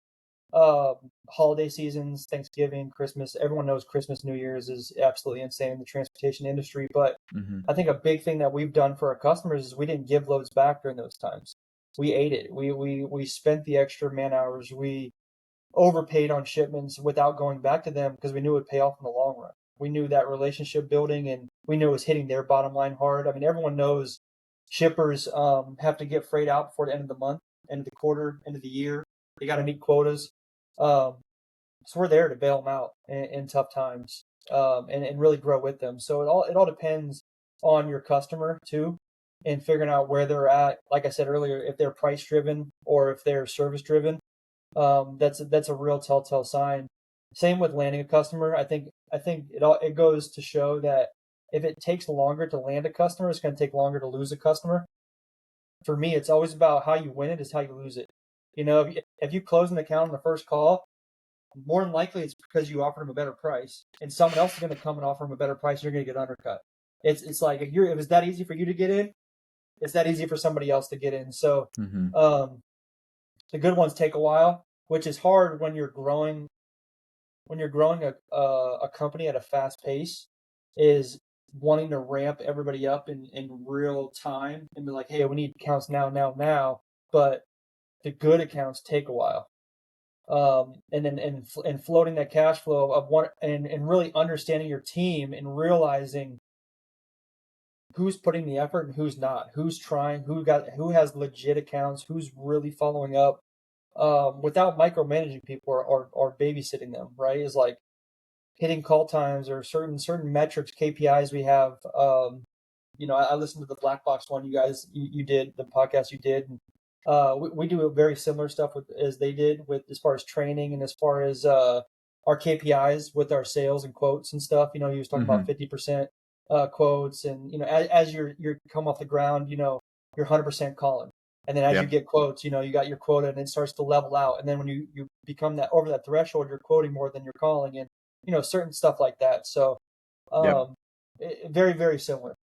holiday seasons, Thanksgiving, Christmas. Everyone knows Christmas, New Year's is absolutely insane in the transportation industry. But Mm-hmm. I think a big thing that we've done for our customers is we didn't give loads back during those times. We ate it. We spent the extra man hours. We overpaid on shipments without going back to them because we knew it would pay off in the long run. We knew that relationship building, and we knew it was hitting their bottom line hard. I mean, everyone knows shippers have to get freight out before the end of the month, end of the quarter, end of the year. They got to meet quotas. Um, so we're there to bail them out in tough times, and really grow with them. So it all depends on your customer too, and figuring out where they're at. Like I said earlier, if they're price driven or if they're service driven, that's a real telltale sign. Same with landing a customer. I think it goes to show that if it takes longer to land a customer, it's going to take longer to lose a customer. For me, it's always about how you win it is how you lose it. If you close an account on the first call, more than likely it's because you offered them a better price, and someone else is going to come and offer them a better price. And you're going to get undercut. It's like if it's that easy for you to get in, it's that easy for somebody else to get in. So Mm-hmm. um, the good ones take a while, which is hard when you're growing. When you're growing a company at a fast pace, is wanting to ramp everybody up in real time and be like, hey, we need accounts now, now, now. But the good accounts take a while. And then and floating that cash flow of one and really understanding your team and realizing who's putting the effort and who's not, who's trying, who has legit accounts, who's really following up, without micromanaging people or babysitting them, right? Is like hitting call times or certain metrics, KPIs we have. I listened to the Black Box one you did, the podcast you did. And, we do very similar stuff as they did with as far as training and as far as our KPIs with our sales and quotes and stuff. He was talking Mm-hmm. about 50% quotes, and as you're come off the ground, you're 100% calling. And then as you Yep. get quotes, you got your quota and it starts to level out. And then when you become that over that threshold, you're quoting more than you're calling, and certain stuff like that. So Yep. very, very similar.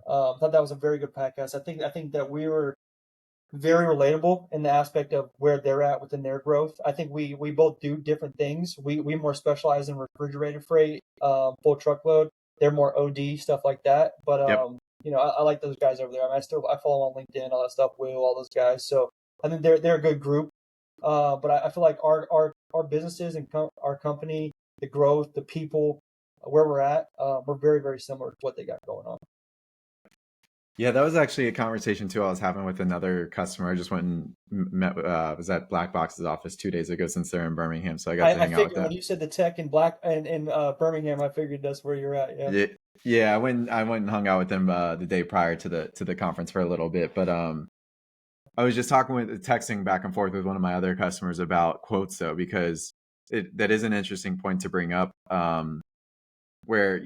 I thought that was a very good podcast. I think that we were very relatable in the aspect of where they're at within their growth. I think we both do different things. We more specialize in refrigerated freight, full truckload. They're more OD stuff like that. But Yep. I like those guys over there. I mean, I follow on LinkedIn, all that stuff. Will, all those guys. So I think they're a good group. But I feel like our businesses and our company, the growth, the people, where we're at, we're very, very similar to what they got going on. Yeah, that was actually a conversation too I was having with another customer. I just went and met was at Black Box's office 2 days ago since they're in Birmingham, so I got to I hang out with figured when them. you said the tech in Birmingham, I figured that's where you're at. Yeah. Yeah, yeah, I went and hung out with them the day prior to the conference for a little bit, but I was just texting back and forth with one of my other customers about quotes though, because that is an interesting point to bring up. Where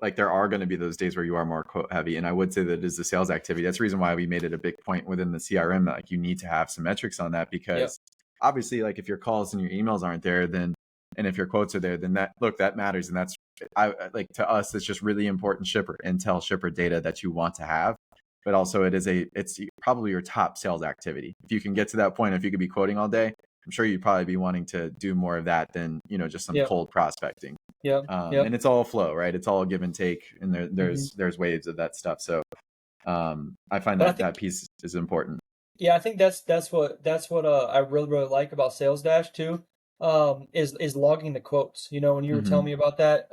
like there are going to be those days where you are more quote heavy, and I would say that is the sales activity. That's the reason why we made it a big point within the CRM that like you need to have some metrics on that, Yep. because obviously like if your calls and your emails aren't there, then and if your quotes are there, then that matters, and that's I like to us it's just really important shipper data that you want to have. But also it's probably your top sales activity. If you can get to that point, if you could be quoting all day, I'm sure you'd probably be wanting to do more of that than just some Yep. cold prospecting. Yep. Yep. And it's all flow, right? It's all give and take, and Hmm. there's waves of that stuff. So I find But I that think, that piece is important. yeah, I think that's what I really, really like about Sales Dash too. Is logging the quotes. When you were telling Hmm. me about that,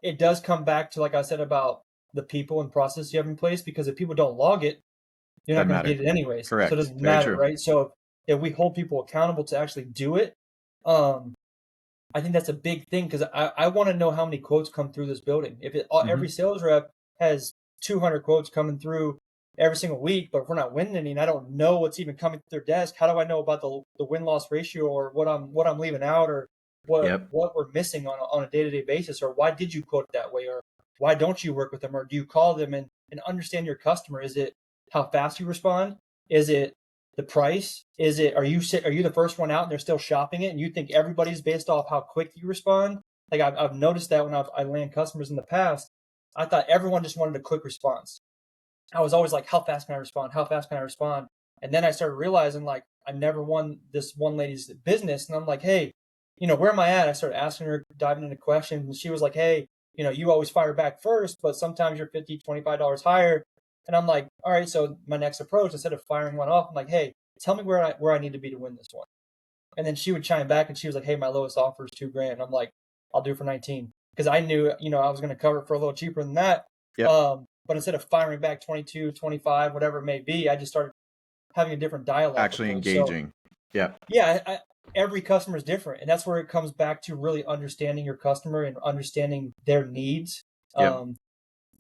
it does come back to, like I said, about the people and process you have in place, because if people don't log it, you're not Doesn't going to matter. get it anyways. So it Correct. doesn't Very matter, true. right? So if we hold people accountable to actually do it, um, I think that's a big thing, because I want to know how many quotes come through this building. If every Hmm. sales rep has 200 quotes coming through every single week, but if we're not winning any and I don't know what's even coming to their desk, how do I know about the win loss ratio, or what I'm leaving out, or Yep. what we're missing on a day-to-day basis, or why did you quote that way, or why don't you work with them, or do you call them and understand your customer? Is it how fast you respond? Is it the price? Is it are you the first one out and they're still shopping it, and you think everybody's based off how quick you respond? Like I've noticed that when I land customers in the past, I thought everyone just wanted a quick response. I was always like, how fast can I respond? How fast can I respond? And then I started realizing, like, I never won this one lady's business. And I'm like, hey, where am I at? I started asking her, diving into questions, and she was like, hey, you always fire back first, but sometimes you're $50, $25 higher. And I'm like, all right, so my next approach, instead of firing one off, I'm like, hey, tell me where I need to be to win this one. And then she would chime back and she was like, hey, my lowest offer is $2,000. I'm like, I'll do it for 19. Because I knew, I was going to cover it for a little cheaper than that. Yep. But instead of firing back 22, 25, whatever it may be, I just started having a different dialogue. Actually engaging. So, yeah. Every customer is different. And that's where it comes back to really understanding your customer and understanding their needs. Yep.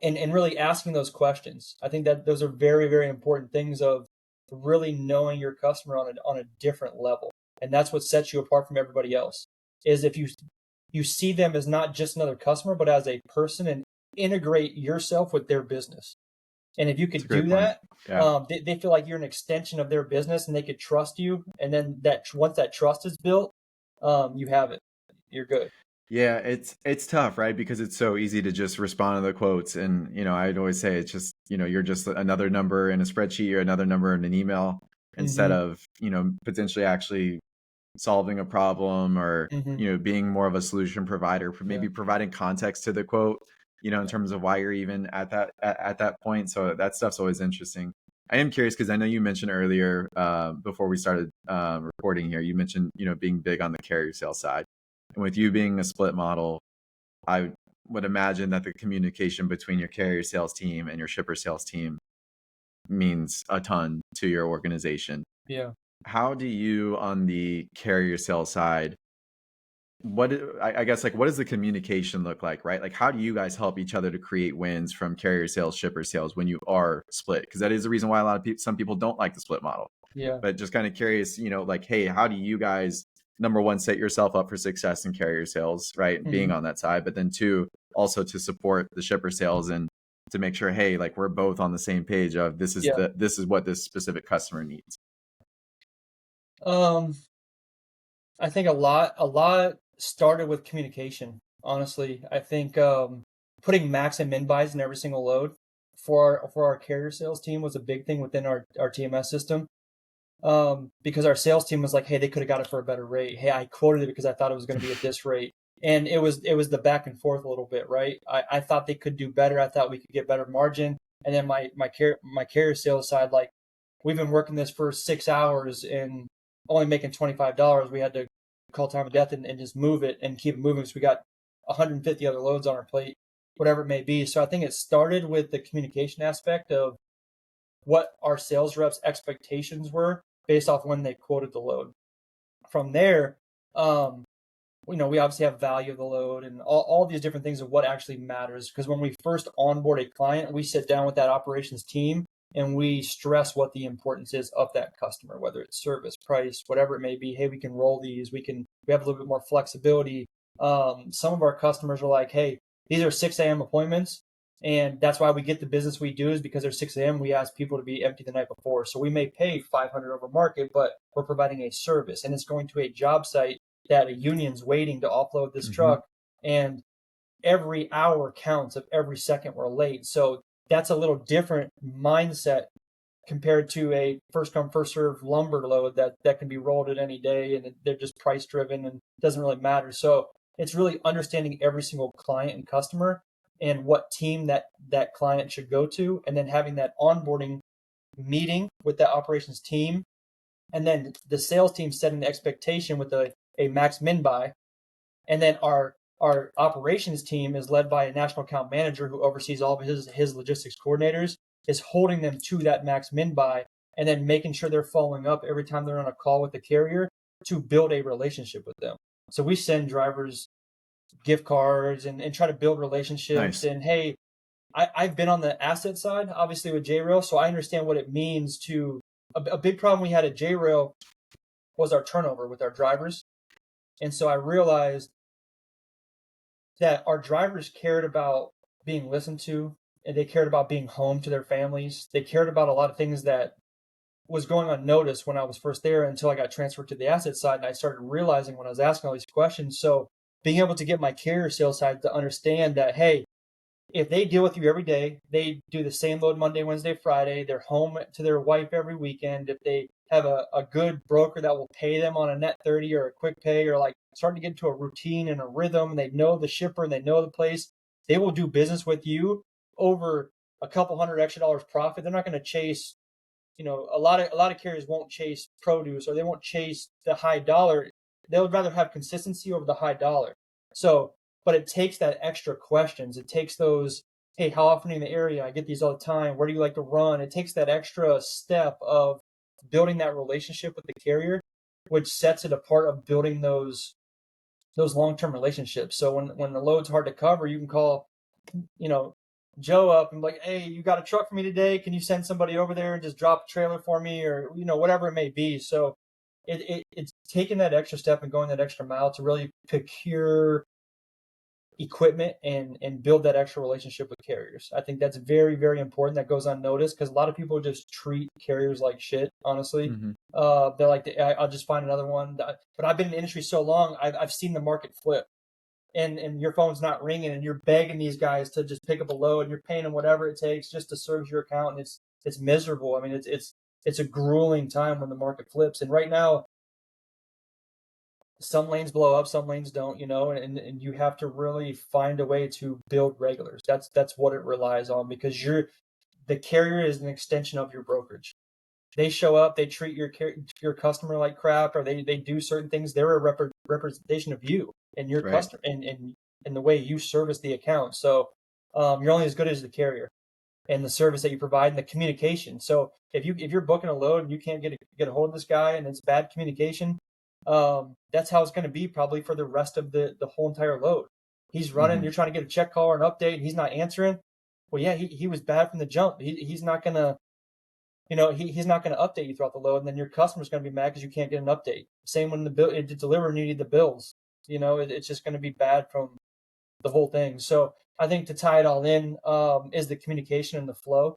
And really asking those questions. I think that those are very, very important things of really knowing your customer on a different level. And that's what sets you apart from everybody else, is if you see them as not just another customer, but as a person, and integrate yourself with their business. And if you could do that, they feel like you're an extension of their business and they could trust you. And then once that trust is built, you have it. You're good. Yeah, it's tough, right? Because it's so easy to just respond to the quotes. And, I'd always say it's just, you're just another number in a spreadsheet or another number in an email, instead of, potentially actually solving a problem, or, being more of a solution provider, for maybe providing context to the quote, in terms of why you're even at that point. So that stuff's always interesting. I am curious because I know you mentioned earlier, before we started recording here, you mentioned, being big on the carrier sales side. And with you being a split model, I would imagine that the communication between your carrier sales team and your shipper sales team means a ton to your organization. Yeah. How do you, on the carrier sales side, what does the communication look like, right? Like, how do you guys help each other to create wins from carrier sales, shipper sales when you are split? Because that is the reason why some people don't like the split model. Yeah. But just kind of curious, like, hey, how do you guys, number one, set yourself up for success in carrier sales, right? Being on that side, but then two, also to support the shipper sales and to make sure, hey, like, we're both on the same page of this is what this specific customer needs. I think a lot started with communication. Honestly, I think putting max and min buys in every single load for our carrier sales team was a big thing within our TMS system. Because our sales team was like, hey, they could have got it for a better rate. Hey, I quoted it because I thought it was going to be at this rate. And it was the back and forth a little bit, right? I thought they could do better. I thought we could get better margin. And then my carrier sales side, like, we've been working this for 6 hours and only making $25. We had to call time of death and just move it and keep it moving because we got 150 other loads on our plate, whatever it may be. So I think it started with the communication aspect of what our sales reps' expectations were based off when they quoted the load. From there, we obviously have value of the load and all these different things of what actually matters. Because when we first onboard a client, we sit down with that operations team and we stress what the importance is of that customer, whether it's service, price, whatever it may be. Hey, we can roll these. We have a little bit more flexibility. Some of our customers are like, hey, these are 6 a.m. appointments. And that's why we get the business we do, is because they're 6 a.m. We ask people to be empty the night before. So we may pay $500 over market, but we're providing a service, and it's going to a job site that a union's waiting to offload this truck. And every hour counts of every second we're late. So that's a little different mindset compared to a first come, first serve lumber load that can be rolled at any day, and they're just price driven and it doesn't really matter. So it's really understanding every single client and customer and what team that client should go to, and then having that onboarding meeting with that operations team, and then the sales team setting the expectation with a max min buy, and then our operations team is led by a national account manager who oversees all of his logistics coordinators, is holding them to that max min buy, and then making sure they're following up every time they're on a call with the carrier to build a relationship with them. So we send drivers gift cards and try to build relationships. Nice. And hey, I've been on the asset side, obviously, with J-Rail, so I understand what it means to a big problem we had at J-Rail was our turnover with our drivers. And so I realized that our drivers cared about being listened to, and they cared about being home to their families. They cared about a lot of things that was going unnoticed when I was first there until I got transferred to the asset side. And I started realizing when I was asking all these questions. So being able to get my carrier sales side to understand that, hey, if they deal with you every day, they do the same load Monday, Wednesday, Friday, they're home to their wife every weekend. If they have a good broker that will pay them on a net 30 or a quick pay, or like starting to get into a routine and a rhythm, and they know the shipper and they know the place, they will do business with you over a couple hundred extra dollars profit. They're not going to chase, a lot of carriers won't chase produce, or they won't chase the high dollar. They would rather have consistency over the high dollar. So, but it takes that extra questions. It takes those, hey, how often in the area? I get these all the time. Where do you like to run? It takes that extra step of building that relationship with the carrier, which sets it apart of building those long-term relationships. So when the load's hard to cover, you can call, Joe up and be like, hey, you got a truck for me today? Can you send somebody over there and just drop a trailer for me, or whatever it may be. So it's taking that extra step and going that extra mile to really procure equipment and build that extra relationship with carriers. I think that's very, very important. That goes unnoticed because a lot of people just treat carriers like shit, honestly. Mm-hmm. They're like, I'll just find another one. But I've been in the industry so long, I've seen the market flip. And your phone's not ringing, and you're begging these guys to just pick up a load, and you're paying them whatever it takes just to service your account, and it's miserable. I mean, it's a grueling time when the market flips. And right now, some lanes blow up, some lanes don't, and you have to really find a way to build regulars. That's what it relies on, because the carrier is an extension of your brokerage. They show up, they treat your customer like crap, or they do certain things. They're a representation of you and your Right. customer, and the way you service the account. So you're only as good as the carrier and the service that you provide and the communication. So if you're booking a load and you can't get a hold of this guy and it's bad communication, that's how it's going to be probably for the rest of the whole entire load. He's running, Mm-hmm. you're trying to get a check call or an update, and he's not answering. Well, yeah, he was bad from the jump. He's not gonna, he's not going to update you throughout the load, and then your customer's going to be mad because you can't get an update. Same when the bill to deliver and you need the bills. It's just going to be bad from the whole thing. So I think to tie it all in is the communication and the flow.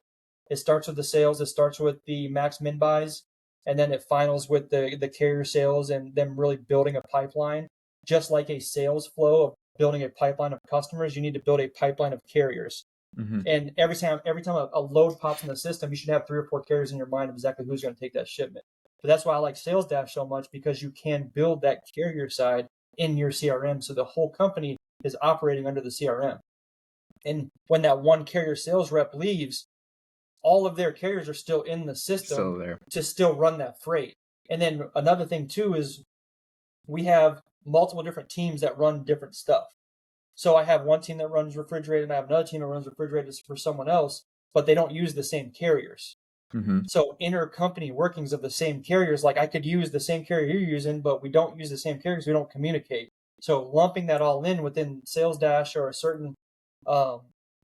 It starts with the sales. It starts with the max min buys, and then it finals with the carrier sales and them really building a pipeline. Just like a sales flow of building a pipeline of customers, you need to build a pipeline of carriers. Mm-hmm. And every time a load pops in the system, you should have 3 or 4 carriers in your mind of exactly who's going to take that shipment. But that's why I like Sales Dash so much, because you can build that carrier side in your CRM, so the whole company is operating under the CRM. And when that one carrier sales rep leaves, all of their carriers are still in the system Still there. to still run that freight. And then another thing too is we have multiple different teams that run different stuff. So I have one team that runs refrigerated, and I have another team that runs refrigerated for someone else, but they don't use the same carriers. Mm-hmm. So intercompany workings of the same carriers, like I could use the same carrier you're using, but we don't use the same carriers. We don't communicate. So lumping that all in within Sales Dash or a certain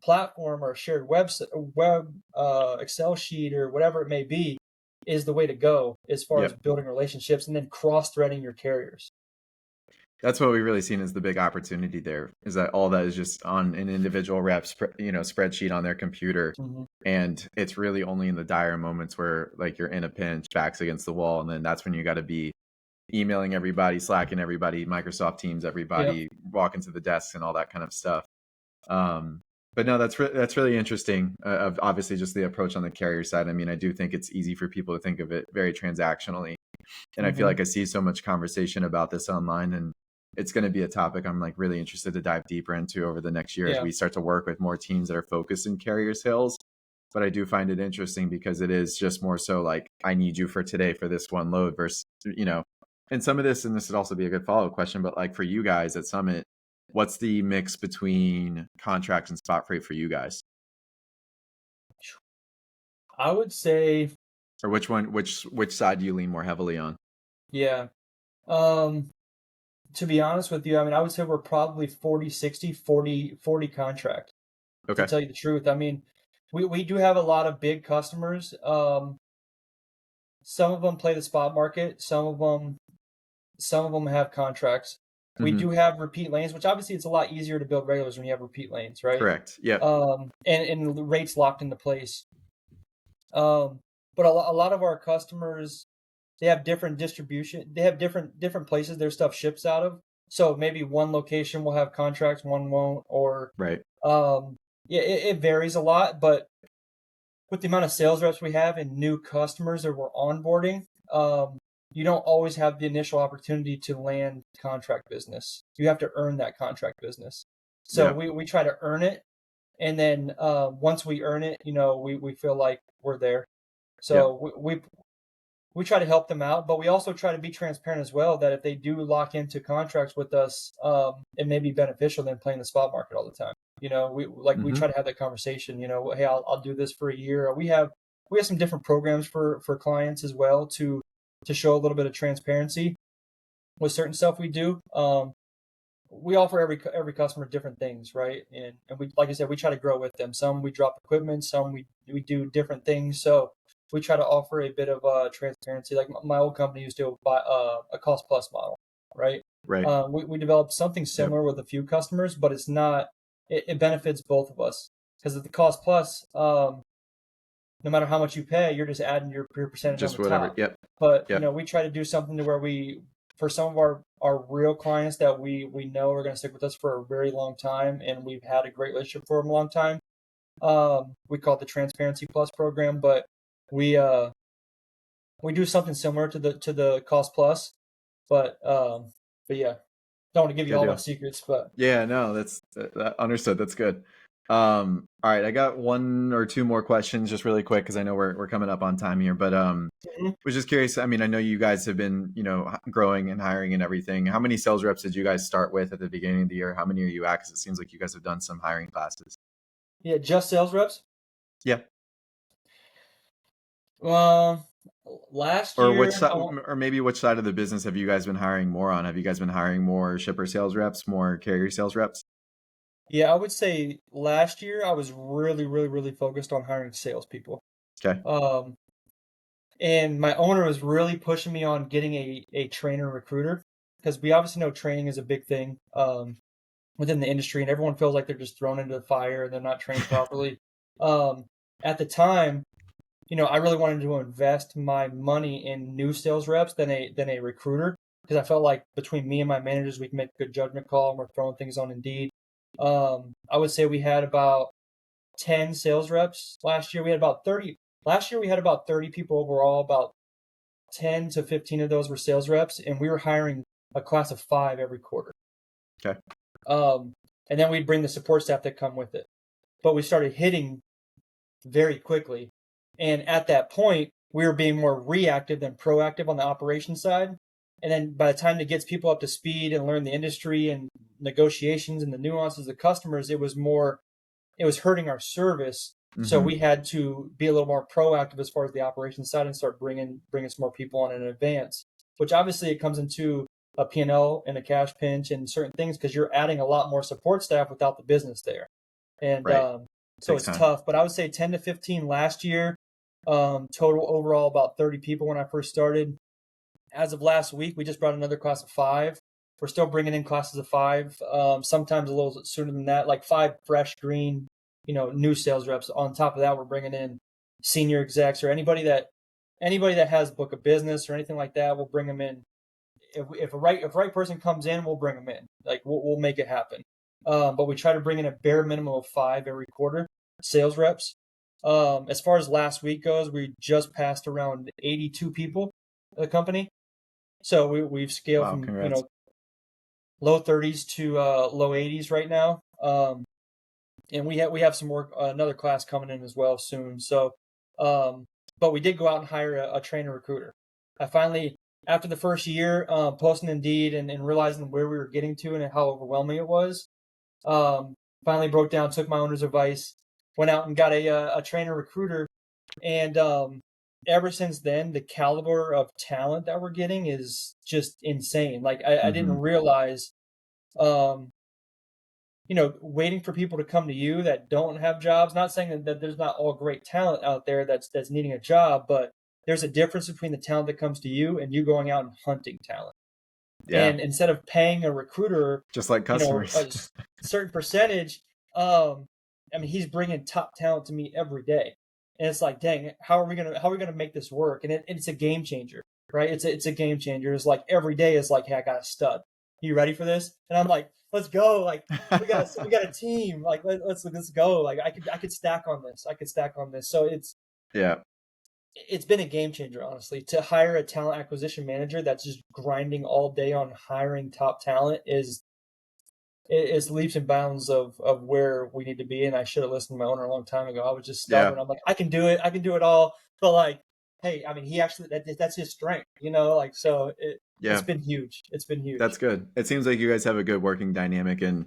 platform or a shared web Excel sheet or whatever it may be is the way to go as far as building relationships and then cross-threading your carriers. That's what we've really seen as the big opportunity there, is that all that is just on an individual rep, spreadsheet on their computer. Mm-hmm. And it's really only in the dire moments where like you're in a pinch, backs against the wall. And then that's when you got to be emailing everybody, Slacking everybody, Microsoft Teams, everybody, walking to the desks and all that kind of stuff. But no, that's really interesting. Of obviously just the approach on the carrier side. I mean, I do think it's easy for people to think of it very transactionally. And I feel like I see so much conversation about this online, and it's going to be a topic I'm like really interested to dive deeper into over the next year as we start to work with more teams that are focused in carrier sales. But I do find it interesting because it is just more so like, I need you for today for this one load versus, and some of this, and this would also be a good follow-up question, but like for you guys at Summit, what's the mix between contract and spot freight for you guys? I would say, or which side do you lean more heavily on? Yeah. To be honest with you, I mean, I would say we're probably 40-60, 40 contract. Okay. To tell you the truth. I mean, we do have a lot of big customers. Some of them play the spot market. Some of them have contracts. Mm-hmm. We do have repeat lanes, which obviously it's a lot easier to build regulars when you have repeat lanes, right? Correct. Yeah. And the rates locked into place. But a lot of our customers, they have different distribution. They have different places their stuff ships out of. So maybe one location will have contracts, one won't, or right. It varies a lot. But with the amount of sales reps we have and new customers that we're onboarding, you don't always have the initial opportunity to land contract business. You have to earn that contract business. So Yeah. we try to earn it. And then once we earn it, we feel like we're there. Yeah. So we try to help them out, but we also try to be transparent as well that if they do lock into contracts with us, it may be beneficial than playing the spot market all the time. We Hmm. try to have that conversation, hey, I'll do this for a year. We have some different programs for clients as well to show a little bit of transparency with certain stuff we do. We offer every customer different things, right? And we, like I said, we try to grow with them. Some we drop equipment, some we do different things. So we try to offer a bit of transparency. Like my old company used to buy a cost plus model, right? Right. We developed something Yep. similar with a few customers, but it's not. It benefits both of us because at the cost plus, no matter how much you pay, you're just adding your percentage on Just the whatever. top. Yep. But Yep. we try to do something to where for some of our real clients that we know are going to stick with us for a very long time, and we've had a great relationship for a long time. We call it the Transparency Plus program, but we do something similar to the Cost Plus, but yeah, don't want to give you Good all my deal. secrets, but Yeah, no, that's understood. That's good. All right, I got one or two more questions, just really quick, because I know we're coming up on time here. But Mhm. was just curious. I mean, I know you guys have been, growing and hiring and everything. How many sales reps did you guys start with at the beginning of the year? How many are you at? Because it seems like you guys have done some hiring classes. Yeah, just sales reps. Yeah. Um, Last Or which year, side, or maybe which side of the business have you guys been hiring more on? Have you guys been hiring more shipper sales reps, more carrier sales reps? yeah, I would say last year I was really, really, really focused on hiring salespeople. Okay. Um, and my owner was really pushing me on getting a trainer recruiter because we obviously know training is a big thing within the industry, and everyone feels like they're just thrown into the fire and they're not trained properly. Um, at the time, I really wanted to invest my money in new sales reps than a recruiter because I felt like between me and my managers, we can make a good judgment call and we're throwing things on Indeed. I would say we had about 10 sales reps last year. We had about 30. Last year, we had about 30 people overall. About 10 to 15 of those were sales reps, and we were hiring a class of 5 every quarter. Okay. Um, and then we'd bring the support staff that come with it. But we started hitting very quickly. And at that point, we were being more reactive than proactive on the operations side. And then by the time it gets people up to speed and learn the industry and negotiations and the nuances of customers, it was hurting our service. So Hmm. we had to be a little more proactive as far as the operations side and start bringing some more people on in advance, which obviously it comes into a P&L and a cash pinch and certain things because you're adding a lot more support staff without the business there. And Right. so Takes it's time. tough, but I would say 10 to 15 last year. Total overall about 30 people when I first started. As of last week, we just brought another class of 5. We're still bringing in classes of 5, sometimes a little sooner than that, like 5 fresh, green, new sales reps. On top of that, we're bringing in senior execs or anybody that has book of business or anything like that. We'll bring them in. If a right person comes in, we'll bring them in. Like we'll make it happen. But we try to bring in a bare minimum of 5 every quarter sales reps. As far as last week goes, we just passed around 82 people at the company. So we've scaled Wow. from Congrats. low 30s to low 80s right now, and we have some work another class coming in as well soon. So, but we did go out and hire a trainer recruiter. I finally, after the first year, posting Indeed and realizing where we were getting to and how overwhelming it was, um, finally broke down, took my owner's advice, went out and got a trainer recruiter, and ever since then, the caliber of talent that we're getting is just insane. Like I didn't Hmm. realize, um, waiting for people to come to you that don't have jobs. Not saying that there's not all great talent out there that's needing a job, but there's a difference between the talent that comes to you and you going out and hunting talent. Yeah. And instead of paying a recruiter, Just like a customers. certain percentage, um, I mean, he's bringing top talent to me every day, and it's like, dang, how are we gonna make this work? And it's a game changer, right? It's a game changer. It's like every day is like, hey, I got a stud. You ready for this? And I'm like, let's go. Like we got a team. Like let's go. Like I could stack on this. I could stack on this. So it's Yeah. it's been a game changer, honestly. To hire a talent acquisition manager that's just grinding all day on hiring top talent is leaps and bounds of where we need to be. And I should have listened to my owner a long time ago. I was just Yeah. stubborn. I'm like, I can do it. I can do it all. But like, hey, I mean, he actually that's his strength, like so it's Yeah. been huge. It's been That's huge. good. It seems like you guys have a good working dynamic and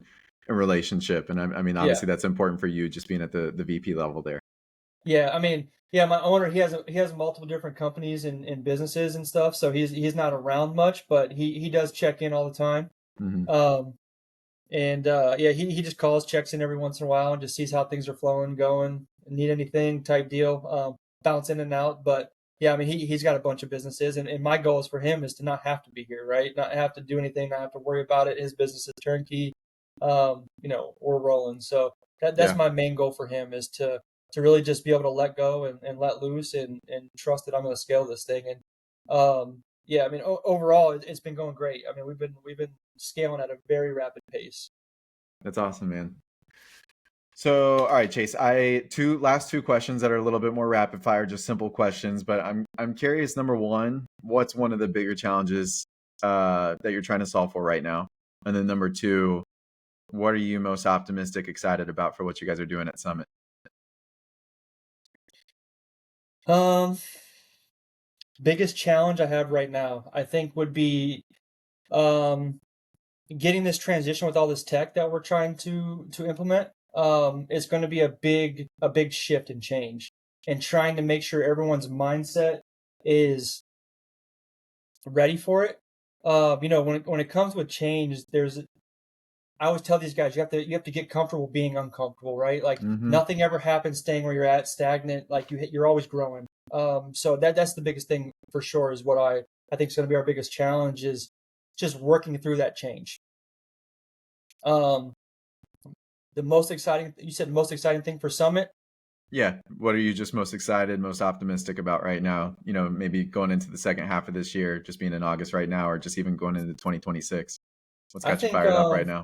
relationship. And I mean, Yeah. obviously that's important for you just being at the VP level there. Yeah, I mean, yeah, my owner he has multiple different companies and businesses and stuff, so he's not around much, but he does check in all the time. Hmm. Um and yeah, he just calls, checks in every once in a while and just sees how things are flowing, going, need anything type deal. Bounce in and out. But yeah, I mean he's got a bunch of businesses and my goal is for him is to not have to be here, right? Not have to do anything, not have to worry about it. His business is turnkey. We're rolling. So that's Yeah. my main goal for him is to really just be able to let go and let loose and trust that I'm going to scale this thing. And yeah, I mean overall it's been going great. I mean we've been scaling at a very rapid pace. That's awesome, man. So, all right, Chase, last two questions that are a little bit more rapid fire, just simple questions, but I'm curious, number one, what's one of the bigger challenges that you're trying to solve for right now? And then number two, what are you most optimistic, excited about for what you guys are doing at Summit? Um, Biggest challenge I have right now, I think, would be um getting this transition with all this tech that we're trying to implement. It's going to be a big shift and change, and trying to make sure everyone's mindset is ready for it. When it comes with change, I always tell these guys you have to get comfortable being uncomfortable, right? Like Hmm. nothing ever happens staying where you're at, stagnant. Like you're always growing. So that's the biggest thing for sure is what I think is going to be our biggest challenge is just working through that change. Um, the most exciting you said most exciting thing for Summit. Yeah. What are you just most excited, most optimistic about right now? Maybe going into the second half of this year, just being in August right now, or just even going into 2026. What's I got you think fired up right now?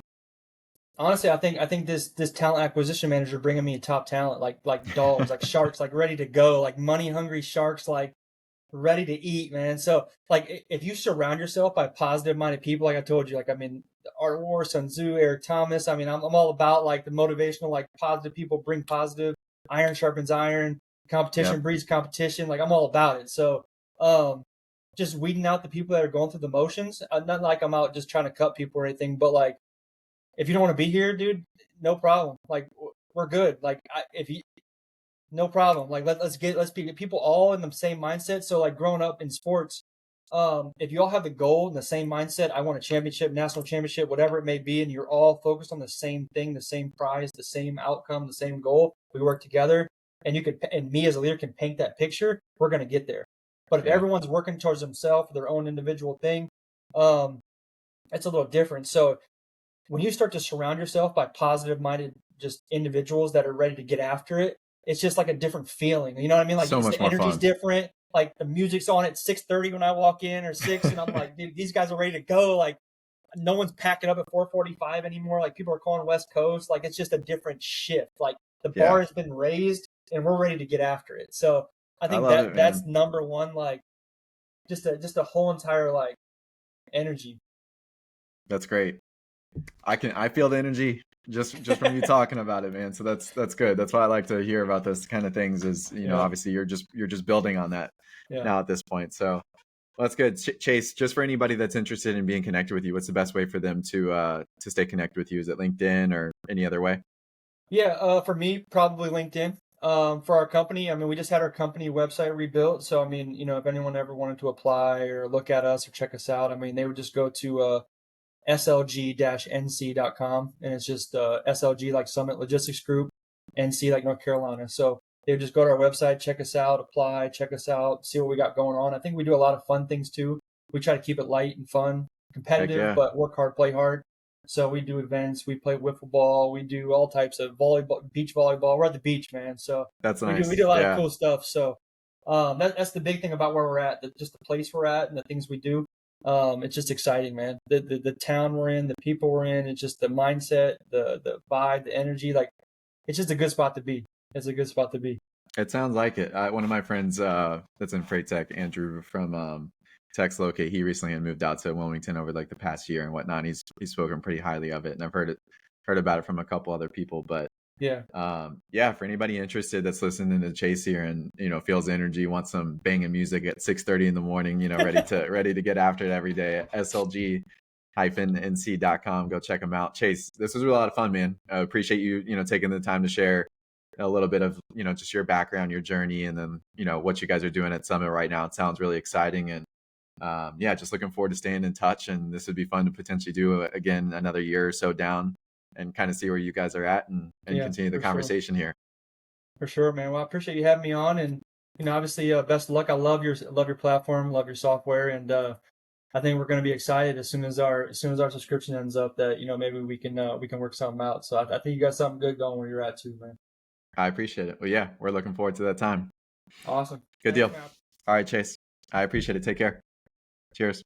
honestly, I think this talent acquisition manager bringing me top talent like dogs, like sharks, like ready to go, like money hungry sharks, like ready to eat, man. So like if you surround yourself by positive minded people, like I told you, like I mean Art War, Sun Tzu, Eric Thomas. I mean I'm all about like the motivational, like positive people bring positive. Iron sharpens iron. Competition Yep. breeds competition. Like I'm all about it. So um, just weeding out the people that are going through the motions. Not like I'm out just trying to cut people or anything, but like if you don't want to be here, dude, no problem. Like we're good. Like if you no problem. Like let's be people all in the same mindset. So like growing up in sports, if you all have the goal and the same mindset, I want a championship, national championship, whatever it may be, and you're all focused on the same thing, the same prize, the same outcome, the same goal. We work together, and me as a leader can paint that picture. We're gonna get there. But if Yeah. everyone's working towards themselves, their own individual thing, um, it's a little different. So when you start to surround yourself by positive minded just individuals that are ready to get after it, it's just like a different feeling. You know what I mean? Like So it's much the more energy's fun. different. Like the music's on at 6:30 when I walk in or 6 and I'm like, dude, these guys are ready to go. Like no one's packing up at 4:45 anymore. Like people are calling West Coast. Like it's just a different shift. Like the bar Yeah. has been raised and we're ready to get after it. So I I think love it, that's man. number one, like just a whole entire like energy. That's great. I feel the energy just from you talking about it, man. So that's good. That's why I like to hear about those kind of things. Is Yeah. obviously you're just building on that Yeah. now at this point. So well, that's good. Chase, just for anybody that's interested in being connected with you, what's the best way for them to stay connected with you? Is it LinkedIn or any other way? Yeah, for me, probably LinkedIn. For our company, I mean, we just had our company website rebuilt. So, I mean, if anyone ever wanted to apply or look at us or check us out, I mean, they would just go to slg-nc.com, and it's just SLG like Summit Logistics Group, NC like North Carolina. So they would just go to our website, check us out, apply, check us out, see what we got going on. I think we do a lot of fun things too. We try to keep it light and fun, Heck competitive, yeah, but work hard, play hard. So we do events, we play wiffle ball, we do all types of volleyball, beach volleyball. We're at the beach, man. So that's we nice. do a lot of Yeah, cool stuff. So that's the big thing about where we're at, just the place we're at and the things we do. It's just exciting, man. The town we're in, the people we're in, it's just the mindset, the vibe, the energy. Like it's just a good spot to be. It's a good spot to be. It sounds like it. One of my friends that's in freight tech, Andrew from Tex Locate, he recently had moved out to Wilmington over like the past year and whatnot. He's spoken pretty highly of it, and I've heard about it from a couple other people. But Yeah, yeah, for anybody interested that's listening to Chase here and feels energy, wants some banging music at 6:30 in the morning, ready to get after it every day. SLG-NC.com. Go check them out. Chase, this was a lot of fun, man. I appreciate you taking the time to share a little bit of just your background, your journey, and then what you guys are doing at Summit right now. It sounds really exciting, and yeah, just looking forward to staying in touch. And this would be fun to potentially do again another year or so down and kind of see where you guys are at and yeah, continue the for sure. conversation here. For sure, man. Well, I appreciate you having me on, and obviously, best of luck. I love your platform, love your software, and I think we're going to be excited as soon as our subscription ends up that maybe we can work something out. So I think you got something good going where you're at too, man. I appreciate it. Well, yeah, we're looking forward to that time. Awesome. Good Thanks, deal. man. All right, Chase. I appreciate it. Take care. Cheers.